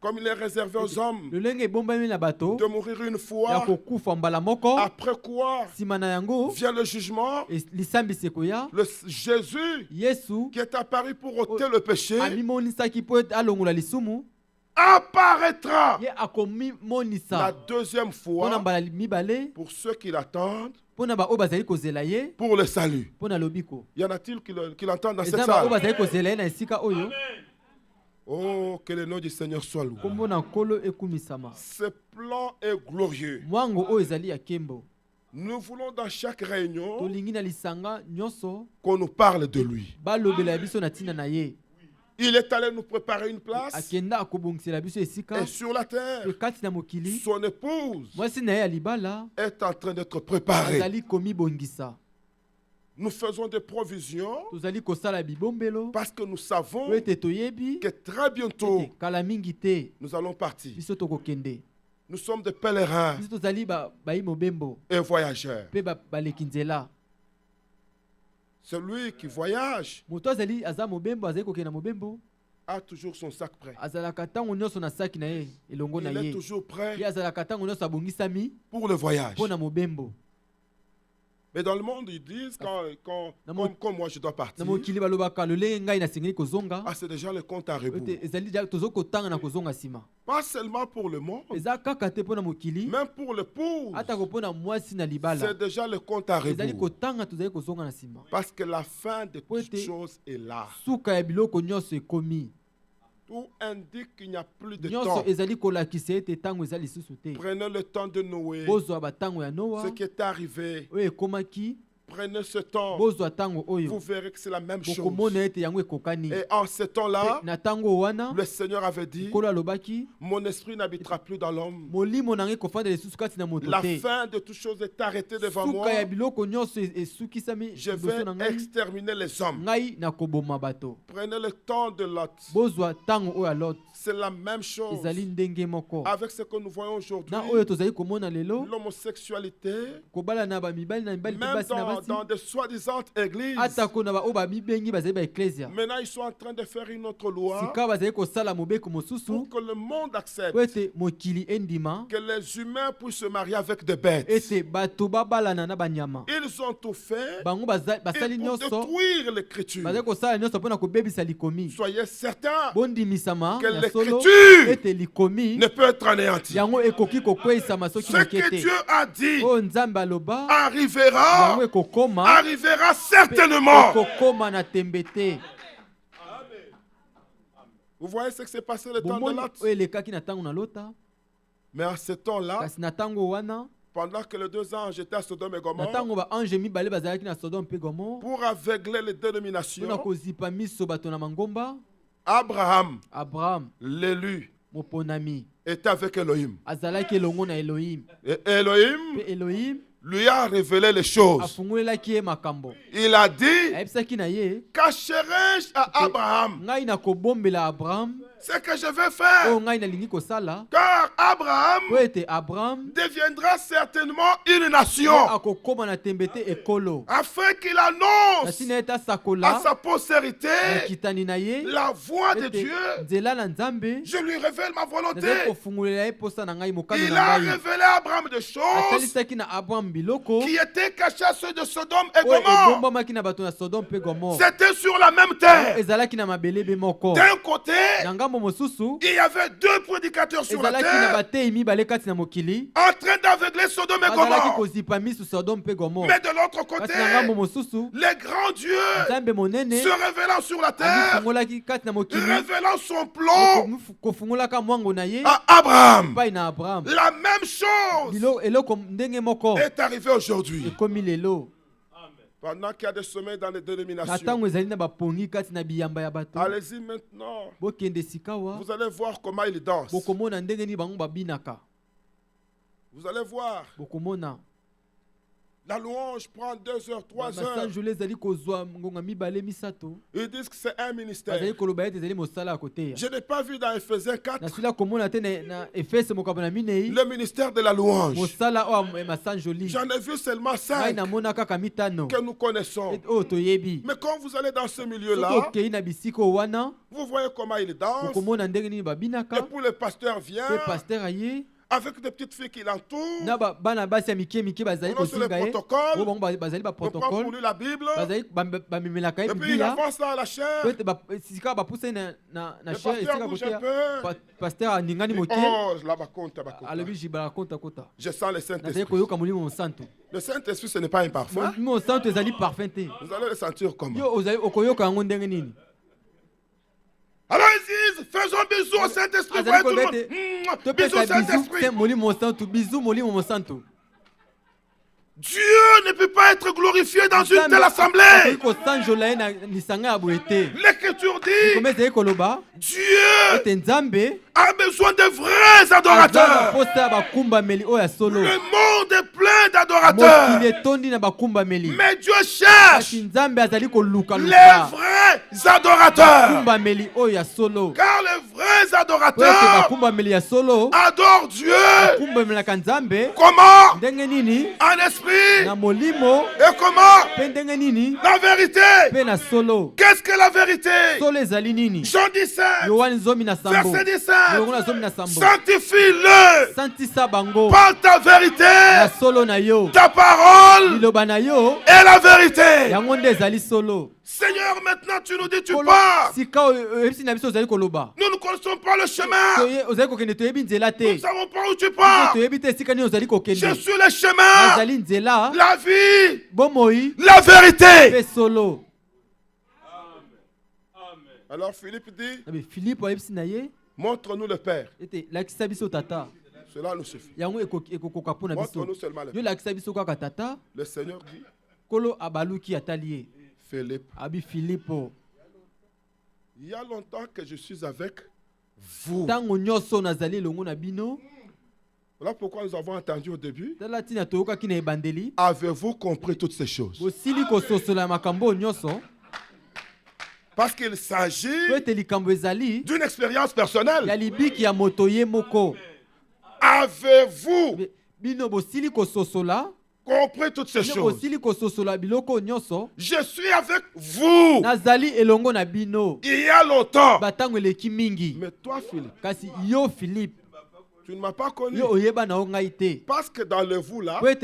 S4: Comme il est réservé aux hommes de mourir une fois, après quoi vient le jugement. Le Jésus qui est apparu pour ôter le péché apparaîtra la deuxième fois pour ceux qui l'attendent pour le salut. Y en a-t-il qui l'entendent dans cette salle? Oh, que le nom du Seigneur soit loué. Ce plan est glorieux. Nous voulons dans chaque réunion qu'on nous parle de lui. Il est allé nous préparer une place. Et sur la terre, son épouse est en train d'être préparée. Nous faisons des provisions parce que nous savons que très bientôt, nous allons partir. Nous sommes des pèlerins et voyageurs. Celui qui voyage a toujours son sac prêt. Il est toujours prêt pour le voyage. Mais dans le monde, ils disent, comme moi je dois partir, c'est déjà le compte à rebours. Pas seulement pour le monde, même pour l'épouse, c'est déjà le compte à rebours. Parce que la fin de toutes choses est là. Tout indique qu'il n'y a plus de temps. Prenez le temps de Noé. Ce qui est arrivé. Prenez ce temps. Vous verrez que c'est la même chose. Et en ce temps-là, le Seigneur avait dit, mon esprit n'habitera plus dans l'homme. La fin de toutes choses est arrêtée devant moi. Je vais exterminer les hommes. Prenez le temps de Lot. C'est la même chose avec ce que nous voyons aujourd'hui. L'homosexualité, même dans des soi-disant églises. Maintenant, ils sont en train de faire une autre loi pour que le monde accepte que les humains puissent se marier avec des bêtes. Ils ont tout fait pour détruire l'écriture. Soyez certains que l'écriture ne peut être anéantie. Ce que Dieu a dit arrivera certainement. Vous voyez ce qui s'est passé le temps de Lot. Mais à ce temps-là, pendant que les deux anges étaient à Sodome et Gomorrhe, pour aveugler les dénominations, Abraham, l'élu, était avec Elohim. Et Elohim lui a révélé les choses. Il a dit, cacherai-je à Abraham ce que je vais faire, car Abraham deviendra certainement une nation, afin qu'il annonce à sa postérité la voix de Dieu. Je lui révèle ma volonté. Il a révélé à Abraham des choses qui étaient cachées à ceux de Sodome et Gomorrhe. C'était sur la même terre. D'un côté, il y avait deux prédicateurs sur la terre en train d'aveugler Sodome et Gomorrhe. Mais de l'autre côté, les grands dieux se révélant sur la terre, révélant son plan à Abraham. La même chose est arrivée aujourd'hui. Pendant qu'il y a des sommets dans les dénominations, allez-y maintenant. Vous allez voir comment ils dansent. Vous allez voir. La louange prend 2 heures, 3 heures. Ils disent que c'est un ministère. Je n'ai pas vu dans Ephésiens 4 le ministère de la louange. J'en ai vu seulement 5 que nous connaissons. Mais quand vous allez dans ce milieu-là, vous voyez comment ils dansent. Et puis le pasteur vient avec des petites filles qui l'entourent. On a sur le protocole. On prend pour lui la Bible. Et puis il avance dans la chair. Le pasteur bouge un peu. Je sens le Saint-Esprit. Le Saint-Esprit, ce n'est pas un parfum. Vous allez le sentir comment? Alors ils disent, faisons bisous au Saint-Esprit. Bisous au Saint-Esprit. Dieu ne peut pas être glorifié dans une telle assemblée. L'Écriture dit, Dieu a besoin de vrais adorateurs. Le monde est plein d'adorateurs. Mais Dieu cherche les vrais adorateurs. Car les vrais adorateurs adorent Dieu. Comment? En esprit. Et comment? La vérité. Qu'est-ce que la vérité? Jean 17, verset 17. Sanctifie-le par ta vérité. Ta parole est la vérité. Seigneur, maintenant tu nous dis tu pars. Nous ne connaissons pas le chemin. Nous ne savons pas où tu pars. Je suis le chemin, la vie, la vérité. Alors Philippe dit, montre-nous le Père. Cela nous suffit. Montre-nous seulement le Père. Le Seigneur dit, Philippe, il y a longtemps que je suis avec vous. Voilà pourquoi nous avons entendu au début. Avez-vous compris toutes ces choses? Parce qu'il s'agit d'une expérience personnelle. Avez-vous compris toutes ces choses? Je suis avec vous. Il y a longtemps. Mais toi, Philippe, tu ne m'as pas connu. Parce que dans le vous là, il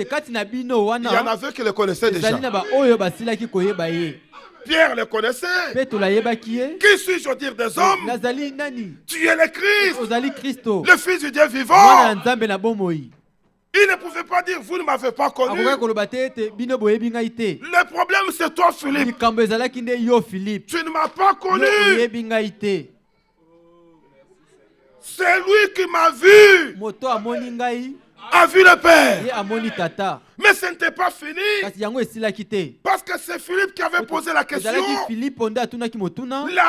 S4: y en avait qui le connaissaient déjà. Pierre le connaissait. Qui suis-je dire des hommes? Tu es le Christ, le Fils du Dieu vivant. Il ne pouvait pas dire vous ne m'avez pas connu. Le problème c'est toi, Philippe. Tu ne m'as pas connu. C'est lui qui m'a vu. A vu le Père. Mais ce n'était pas fini. Parce que c'est Philippe qui avait posé la question. La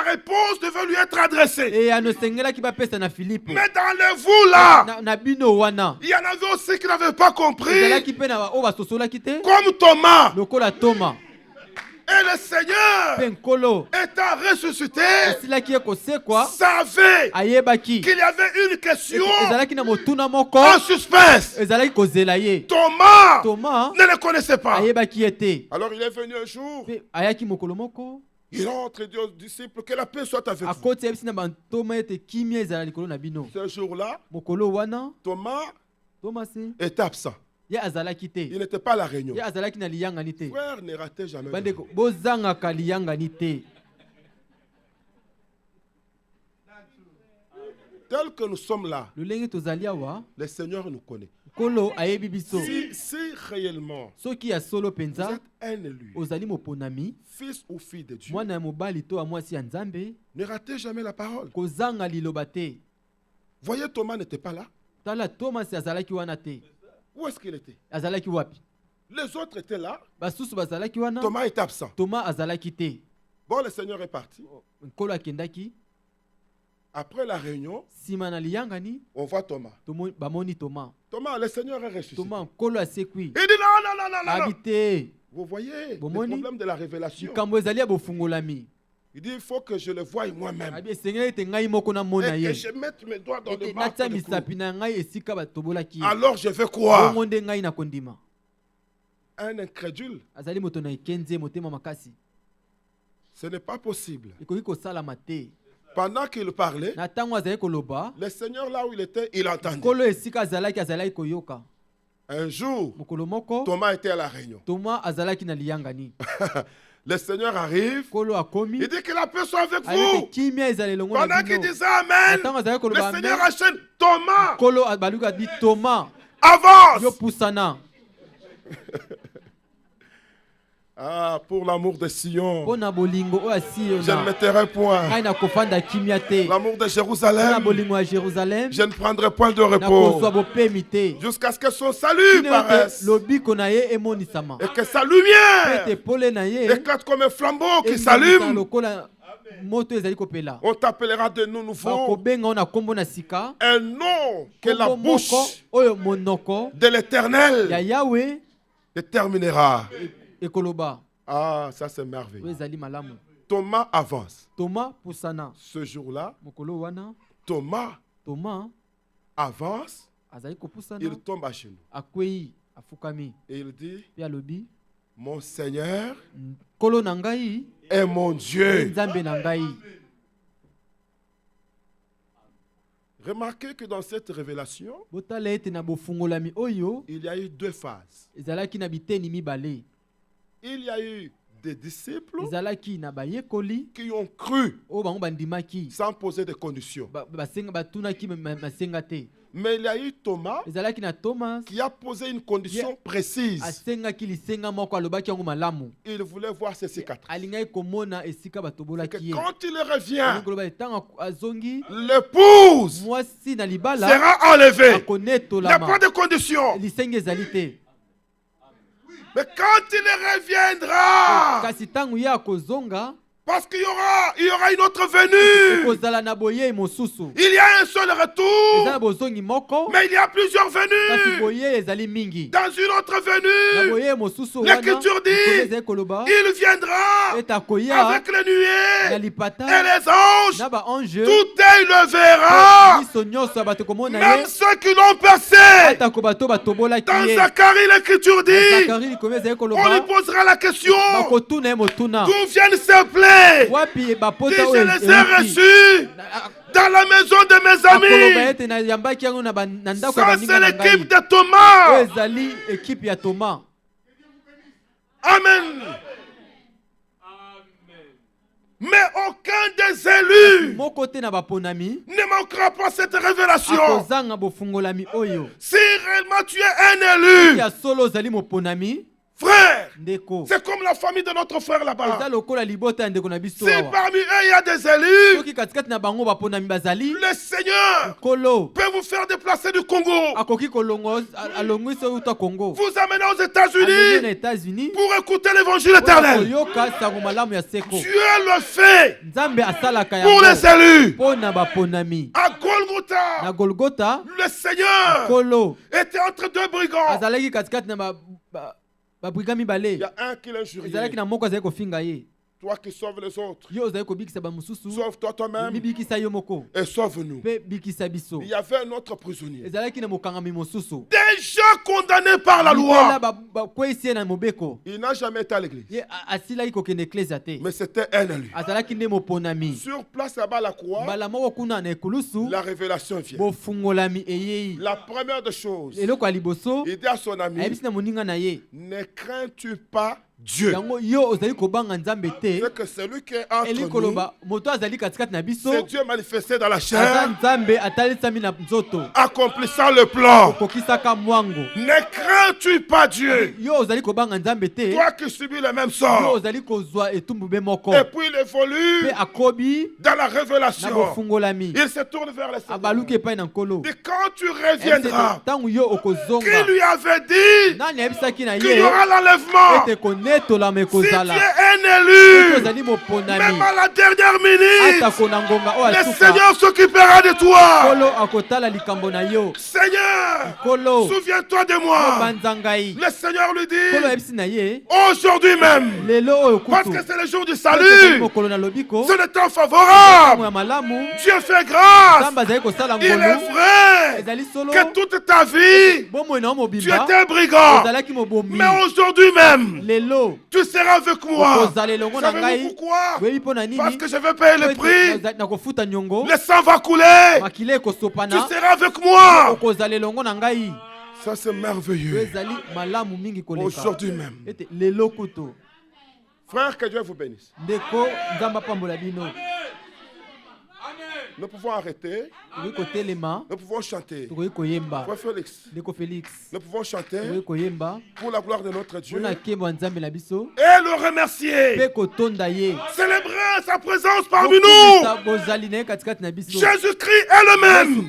S4: réponse devait lui être adressée. Mais dans le vous là, il y en avait aussi qui n'avaient pas compris. Comme Thomas. Et le Seigneur, étant ressuscité, savait qu'il y avait une question en suspense. Thomas ne le connaissait pas. Alors il est venu un jour. Il entre et dit aux disciples que la paix soit avec vous. Ce jour-là, Thomas était absent. Il n'était pas à la réunion. Frère, ne ratez jamais. Tel que nous sommes là, le Seigneur nous connaît. Si réellement vous êtes un élu, fils ou fille de Dieu, ne ratez jamais la parole. Voyez, Thomas n'était pas là. Où est-ce qu'il était? Les autres étaient là. Thomas était absent. Bon, le Seigneur est parti. Après la réunion, on voit Thomas. Thomas, le Seigneur est ressuscité. Il dit non. Vous voyez le problème de la révélation. Il dit il faut que je le voie moi-même. Et que je mette mes doigts dans le marque du clou. Alors je vais croire. Un incrédule, ce n'est pas possible. Pendant qu'il parlait, le Seigneur là où il était, il entendait. Un jour, Thomas était à la réunion. Le Seigneur arrive. Il dit que la paix soit avec vous. Pendant qu'il disait Amen, le Seigneur enchaîne. Thomas, avance. Ah, pour l'amour de Sion, je
S2: je
S4: ne mettrai point. L'amour de Jérusalem, je ne prendrai point de repos. Jusqu'à ce que son salut paraisse. Et que sa lumière éclate comme un flambeau qui s'allume. On t'appellera de nous nouveau un nom que la bouche de l'Éternel déterminera. Ah, ça c'est merveilleux. Thomas avance. Ce jour-là, Thomas avance. Il tombe à genoux. Et il dit, mon Seigneur et mon Dieu. Remarquez que dans cette révélation, il y a eu deux phases. Il y a eu des disciples qui ont cru sans poser de conditions. Mais il y a eu Thomas qui a posé une condition précise. Il voulait voir ses cicatrices. Quand il revient, l'épouse sera enlevée. Il n'y a pas de condition. Mais quand il reviendra, parce qu'il y aura une autre venue. Il y a un seul retour, mais il y a plusieurs venues. Dans une autre venue, l'Écriture dit, il viendra avec les nuées et les anges. Tout il le verra, même ceux qui l'ont percé. Dans Zacharie, l'Écriture dit, on lui posera la question, d'où viennent ces plaies? Je les ai reçus dans la maison de mes amis. Ça, c'est l'équipe de Thomas. Amen. Mais aucun des élus ne manquera pas cette révélation. Si réellement tu es un élu, frère, c'est comme la famille de notre frère là-bas. Si parmi eux il y a des élus, le Seigneur peut vous faire déplacer du Congo, vous amener aux États-Unis pour écouter l'évangile éternel. Dieu le fait pour les élus. À Golgotha, le Seigneur était entre deux brigands. Il y a un qui l'a injurié. Toi qui sauves les autres, sauve-toi toi-même et sauve-nous. Il y avait un autre prisonnier, déjà condamné par la loi. Il n'a jamais été à l'église, mais c'était un élu. Sur place là-bas à la croix, la révélation vient. La première des choses, il dit à son ami, ne crains-tu pas Dieu? C'est que celui qui est entre nous, c'est Dieu manifesté dans la chair, accomplissant le plan. Ne crains-tu pas Dieu? Toi qui subis le même sort. Et puis il évolue dans la révélation. Il se tourne vers le Seigneur. Et quand tu reviendras, qui lui avait dit qu'il y aura l'enlèvement? Si tu es un élu, même à la dernière minute, le Seigneur s'occupera de toi. Seigneur, souviens-toi de moi. Le Seigneur lui dit, aujourd'hui même, parce que c'est le jour du salut, c'est le temps favorable, Dieu fait grâce. Il est vrai que toute ta vie, tu étais brigand, mais aujourd'hui même, tu seras avec moi. Savez-vous pourquoi? Parce que je vais payer le prix. Le sang va couler. Tu seras avec moi. Ça c'est merveilleux. Aujourd'hui même. Frère, que Dieu vous bénisse. Nous pouvons arrêter. Nous pouvons chanter. Frère Félix. Nous pouvons chanter pour la gloire de notre Dieu. Et le remercier. Célébrer sa présence parmi nous. Jésus-Christ est le même.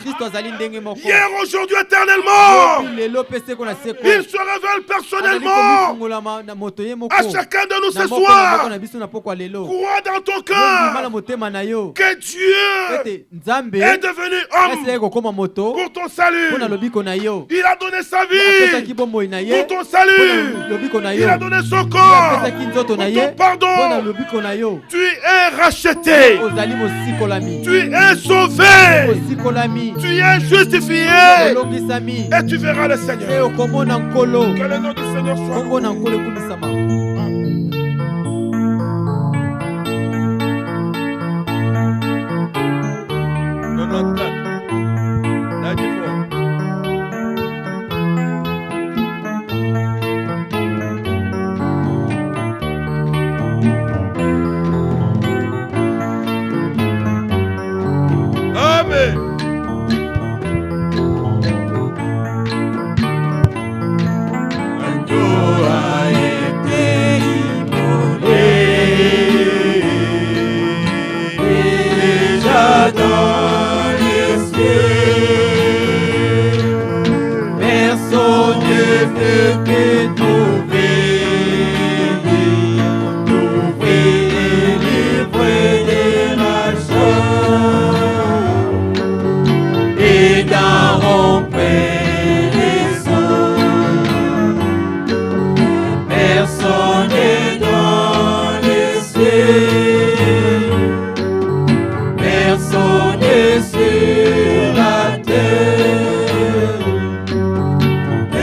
S4: Hier, aujourd'hui, éternellement. Il se révèle personnellement à chacun de nous ce soir. Crois dans ton cœur que Dieu est devenu homme pour ton salut. Il a donné sa vie pour ton salut. Il a donné son corps pour ton pardon. Tu es racheté. Tu es sauvé. Tu es justifié. Et tu verras le Seigneur. Que le nom du Seigneur soit loué.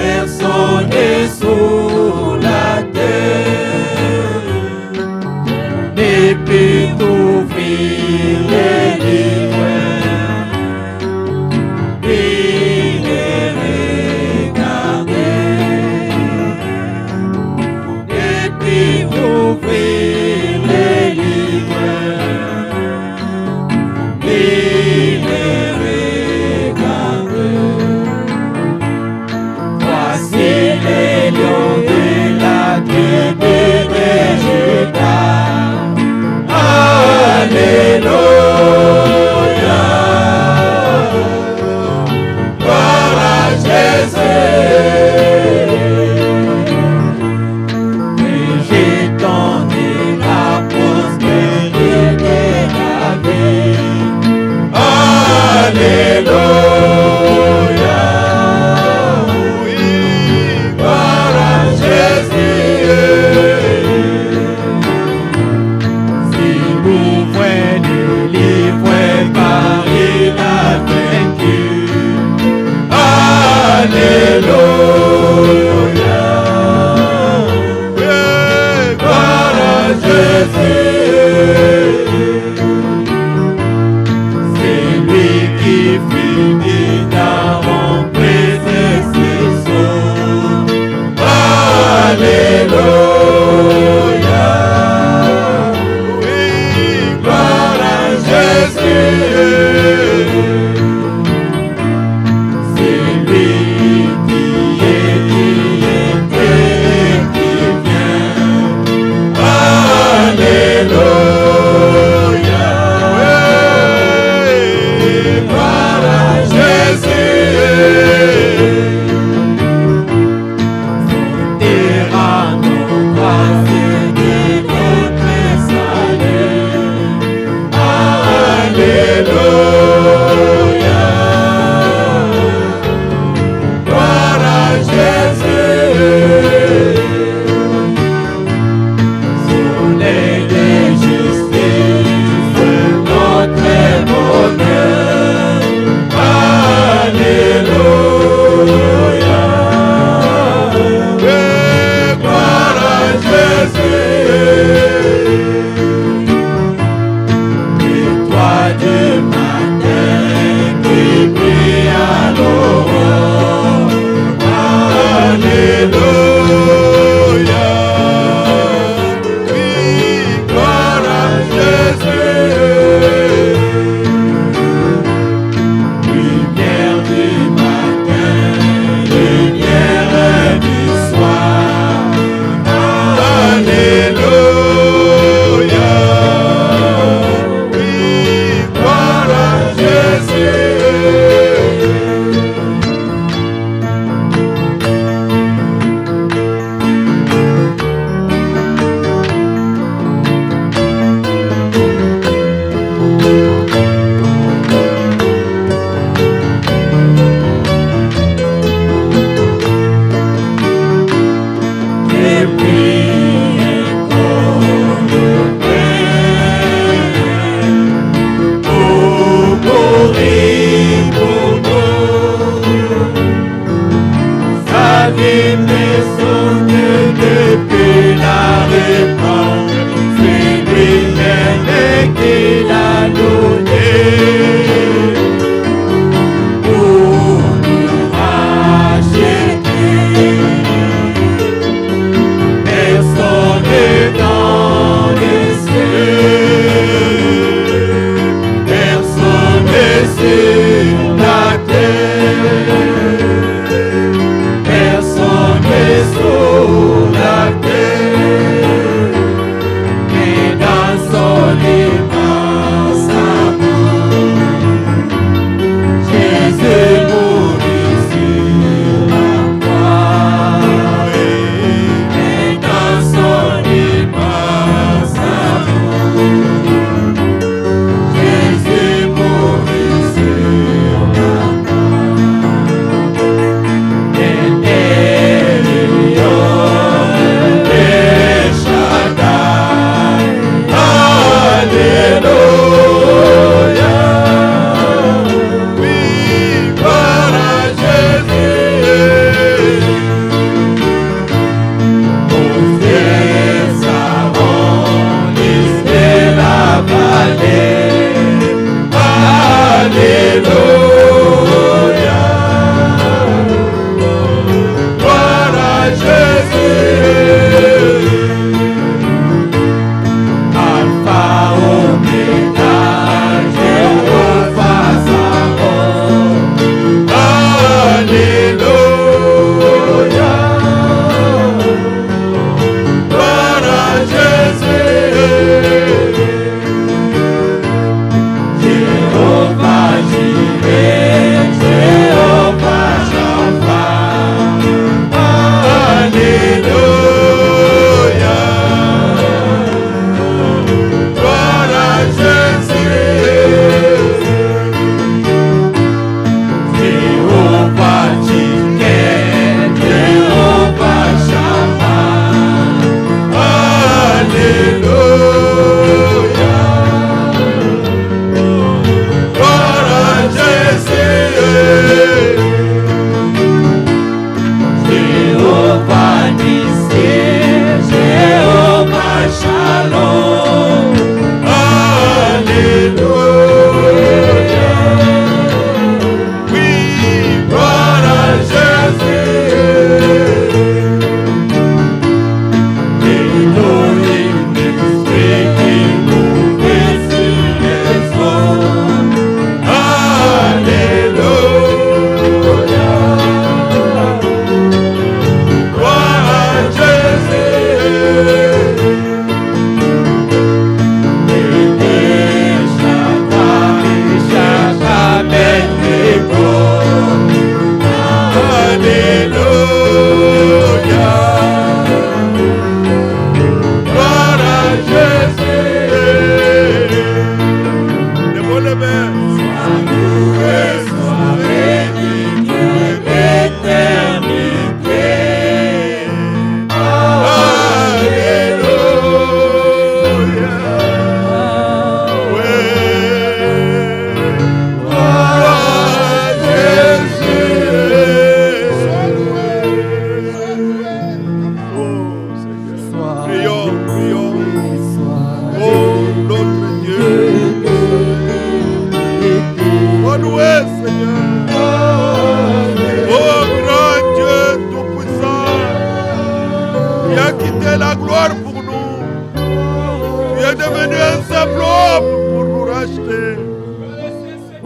S5: Personne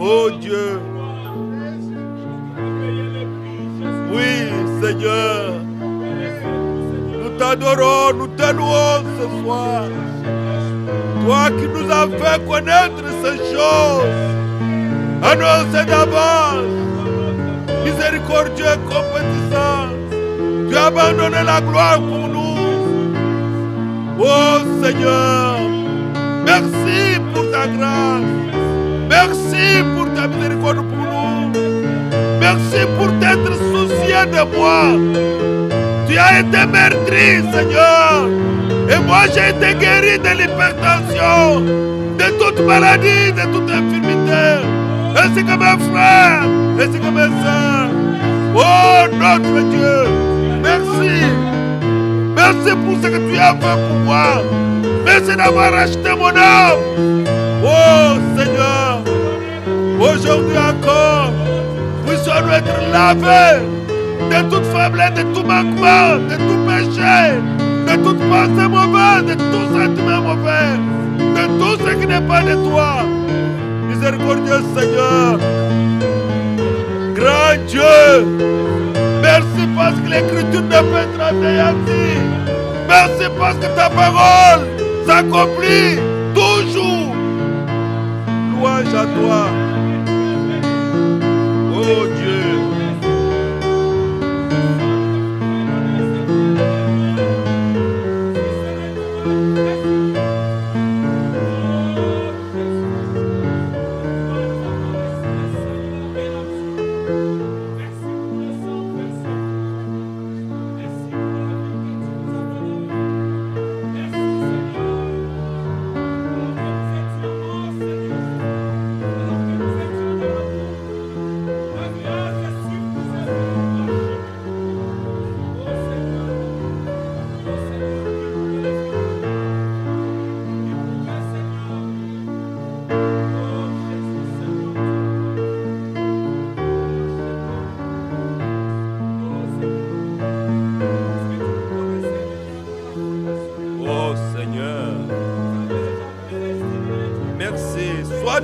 S4: Oh Dieu. Oui, Seigneur. Nous t'adorons, nous te louons ce soir. Toi qui nous as fait connaître ces choses. Annoncez d'avance. Miséricordieux et compétissant. Tu as abandonné la gloire pour nous. Oh Seigneur. Merci pour ta grâce. Merci pour ta miséricorde pour nous. Merci pour t'être soucié de moi. Tu as été meurtri, Seigneur. Et moi, j'ai été guéri de l'hypertension, de toute maladie, de toute infirmité. Ainsi que mes frères, ainsi que mes sœurs. Oh, notre Dieu, merci. Merci pour ce que tu as fait pour moi. Merci d'avoir acheté mon âme. Oh, Seigneur, aujourd'hui encore, puissions-nous être lavés de toute faiblesse, de tout manquement, de tout péché, de toute pensée mauvaise, de tout sentiment mauvais, de tout ce qui n'est pas de toi. Miséricordieux Seigneur, grand Dieu, merci parce que l'écriture ne peut être anéantie. Merci parce que ta parole s'accomplit toujours. Louange à toi. Oh Dieu.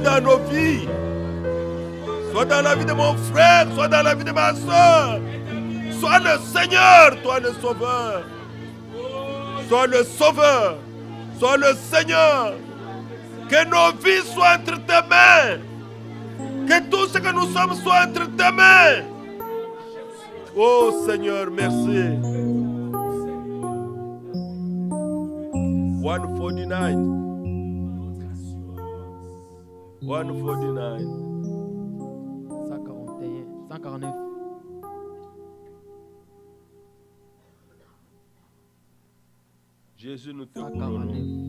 S4: Dans nos vies, soit dans la vie de mon frère, soit dans la vie de ma soeur. Sois le Seigneur, toi le Sauveur. Sois le Sauveur, sois le Seigneur. Que nos vies soient entre tes mains. Que tout ce que nous sommes soit entre tes mains. Oh Seigneur, merci. 149. 149.
S2: 149.
S4: Jésus, nous te couronnons.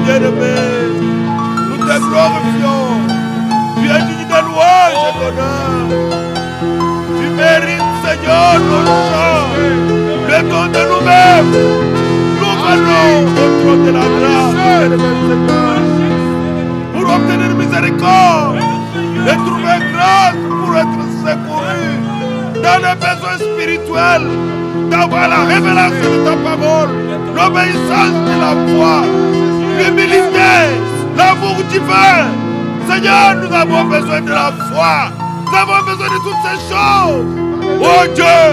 S3: bien-aimé, nous te glorifions. Tu es digne de louange et d'honneur. Tu mérites, Seigneur, nos chants, le don de nous-mêmes. Nous venons au trône de la grâce, Seigneur, pour obtenir miséricorde et trouver grâce pour être secourus dans les besoins spirituels, d'avoir la révélation de ta parole, l'obéissance de la foi, l'humilité, l'amour divin. Seigneur, nous avons besoin de la foi, nous avons besoin de toutes ces choses. Oh Dieu,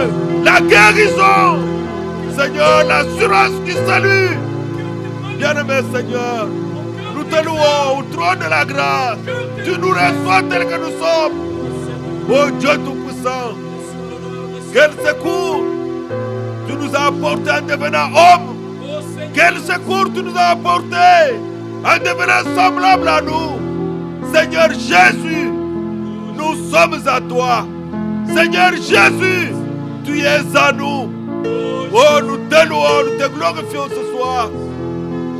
S3: la guérison, Seigneur, l'assurance du salut. Bien-aimé Seigneur, nous te louons au trône de la grâce. Tu nous reçois tels que nous sommes. Oh Dieu Tout-Puissant, quel secours tu nous as apporté en devenant homme. Quel secours tu nous as apporté en devenant semblable à nous. Seigneur Jésus, nous sommes à toi. Seigneur Jésus, tu es à nous. Oh, nous te louons, nous te glorifions ce soir.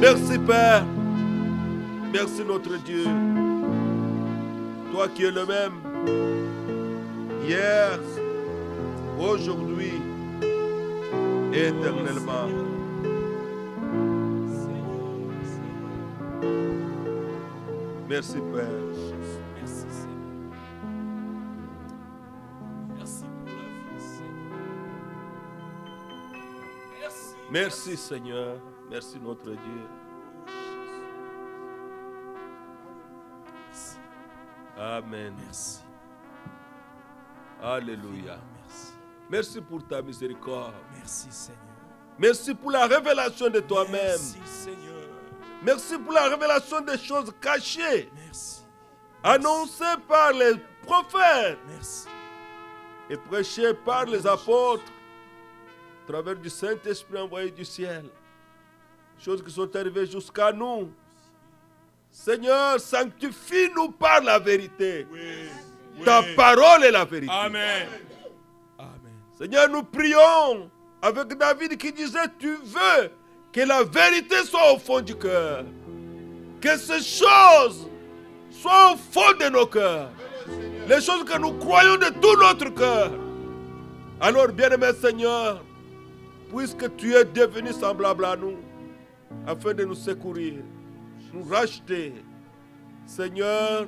S3: Merci Père. Merci notre Dieu. Toi qui es le même hier, aujourd'hui et éternellement. Merci Père.
S1: Merci Seigneur. Merci pour la vie Seigneur. Merci.
S3: Merci Seigneur. Merci notre Dieu.
S1: Merci.
S3: Amen.
S1: Merci.
S3: Alléluia.
S1: Merci.
S3: Merci pour ta miséricorde.
S1: Merci Seigneur.
S3: Merci pour la révélation de toi-même.
S1: Merci Seigneur.
S3: Merci pour la révélation des choses cachées.
S1: Merci.
S3: Annoncées par les prophètes.
S1: Merci.
S3: Et prêchées par les apôtres. À travers du Saint-Esprit envoyé du ciel. Choses qui sont arrivées jusqu'à nous. Seigneur, sanctifie-nous par la vérité.
S1: Oui.
S3: Ta parole est la vérité.
S1: Amen. Amen.
S3: Seigneur, nous prions avec David qui disait, tu veux que la vérité soit au fond du cœur. Que ces choses soient au fond de nos cœurs. Les choses que nous croyons de tout notre cœur. Alors, bien-aimé Seigneur, puisque tu es devenu semblable à nous, afin de nous secourir, nous racheter, Seigneur,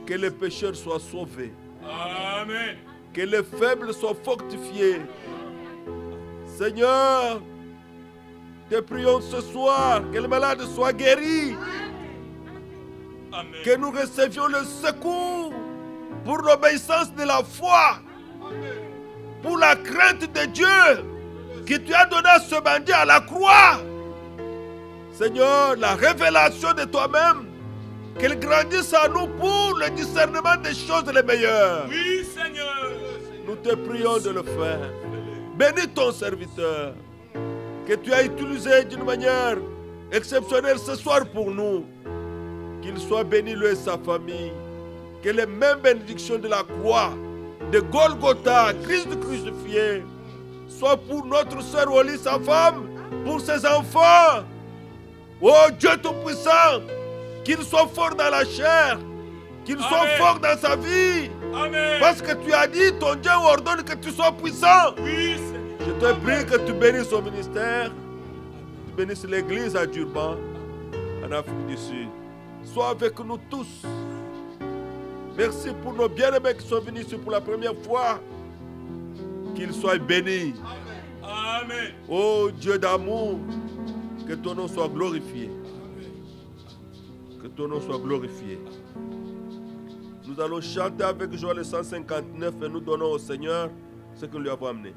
S3: que les pécheurs soient sauvés.
S1: Amen.
S3: Que les faibles soient fortifiés. Seigneur, te prions ce soir que les malades soient guéris.
S1: Amen.
S3: Que nous recevions le secours pour l'obéissance de la foi. Pour la crainte de Dieu que tu as donné à ce bandit à la croix. Seigneur, la révélation de toi-même, qu'elle grandisse à nous pour le discernement des choses les meilleures.
S1: Oui, Seigneur.
S3: Nous te prions de le faire. Bénis ton serviteur, que tu as utilisé d'une manière exceptionnelle ce soir pour nous. Qu'il soit béni lui et sa famille. Que les mêmes bénédictions de la croix, de Golgotha, Christ crucifié, soient pour notre sœur Oli, sa femme, pour ses enfants. Oh Dieu Tout-Puissant, qu'il soit fort dans la chair, qu'il soit fort dans sa vie.
S1: Amen.
S3: Parce que tu as dit, ton Dieu ordonne que tu sois puissant.
S1: Oui, Seigneur.
S3: Je te prie que tu bénisses son ministère, tu bénisses l'église à Durban, en Afrique du Sud. Sois avec nous tous. Merci pour nos bien-aimés qui sont venus ici pour la première fois. Qu'ils soient bénis.
S1: Amen.
S3: Oh Dieu d'amour, que ton nom soit glorifié. Que ton nom soit glorifié. Nous allons chanter avec joie le 159 et nous donnons au Seigneur ce que nous lui avons amené.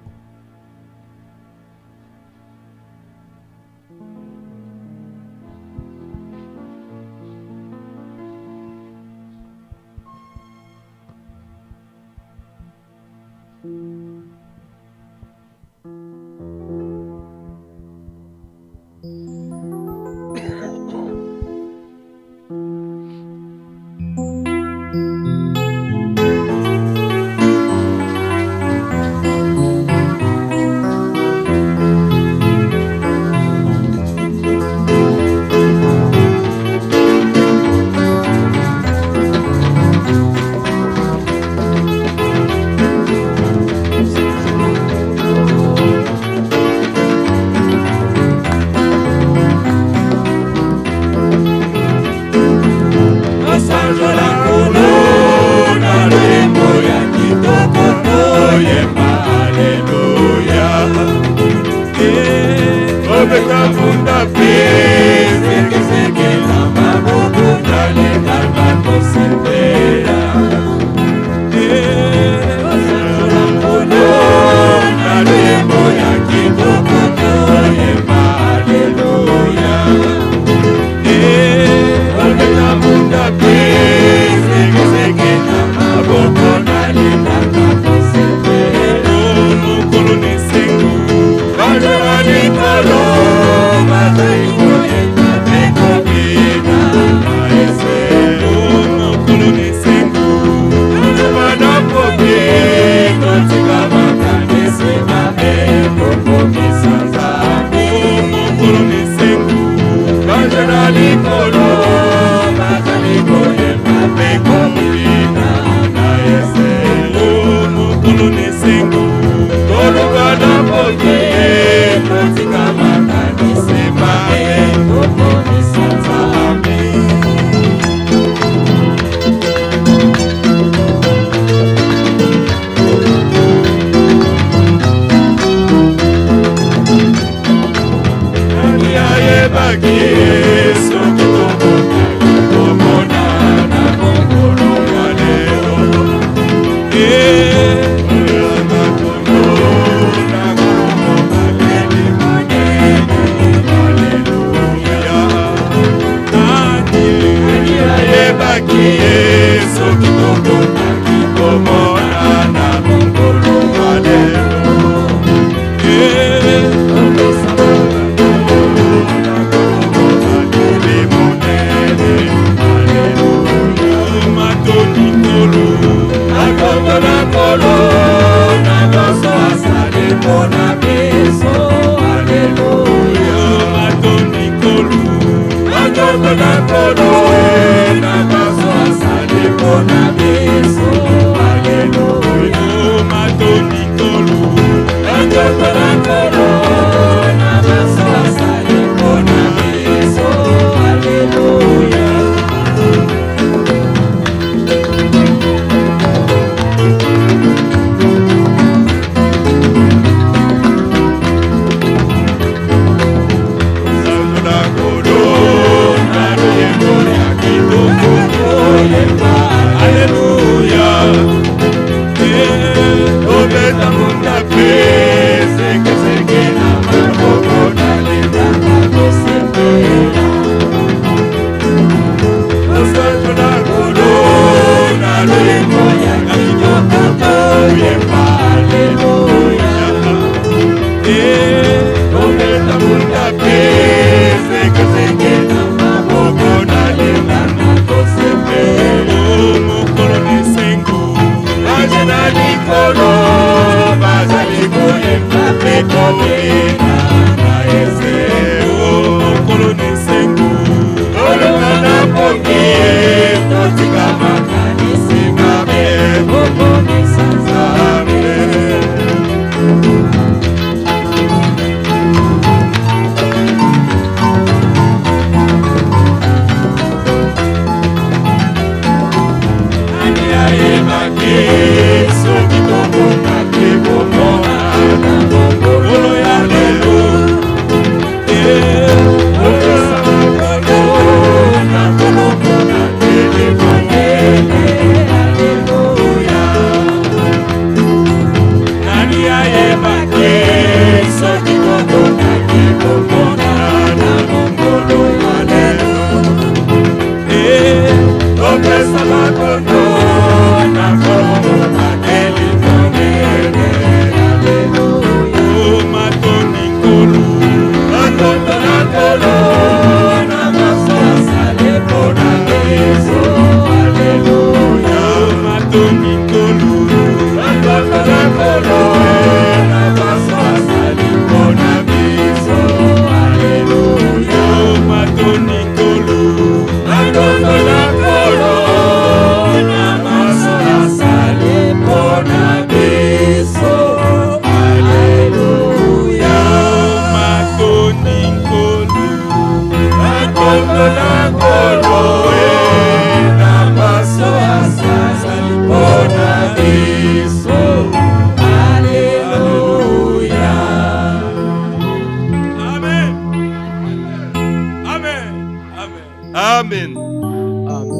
S3: Amen.
S2: Amen.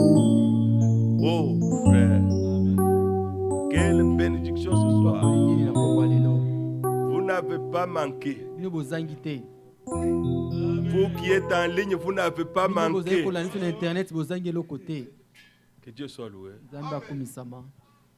S3: Oh frère, quelle bénédiction ce soir. Vous n'avez pas manqué. Vous qui êtes en ligne, vous n'avez pas manqué. Que Dieu soit loué.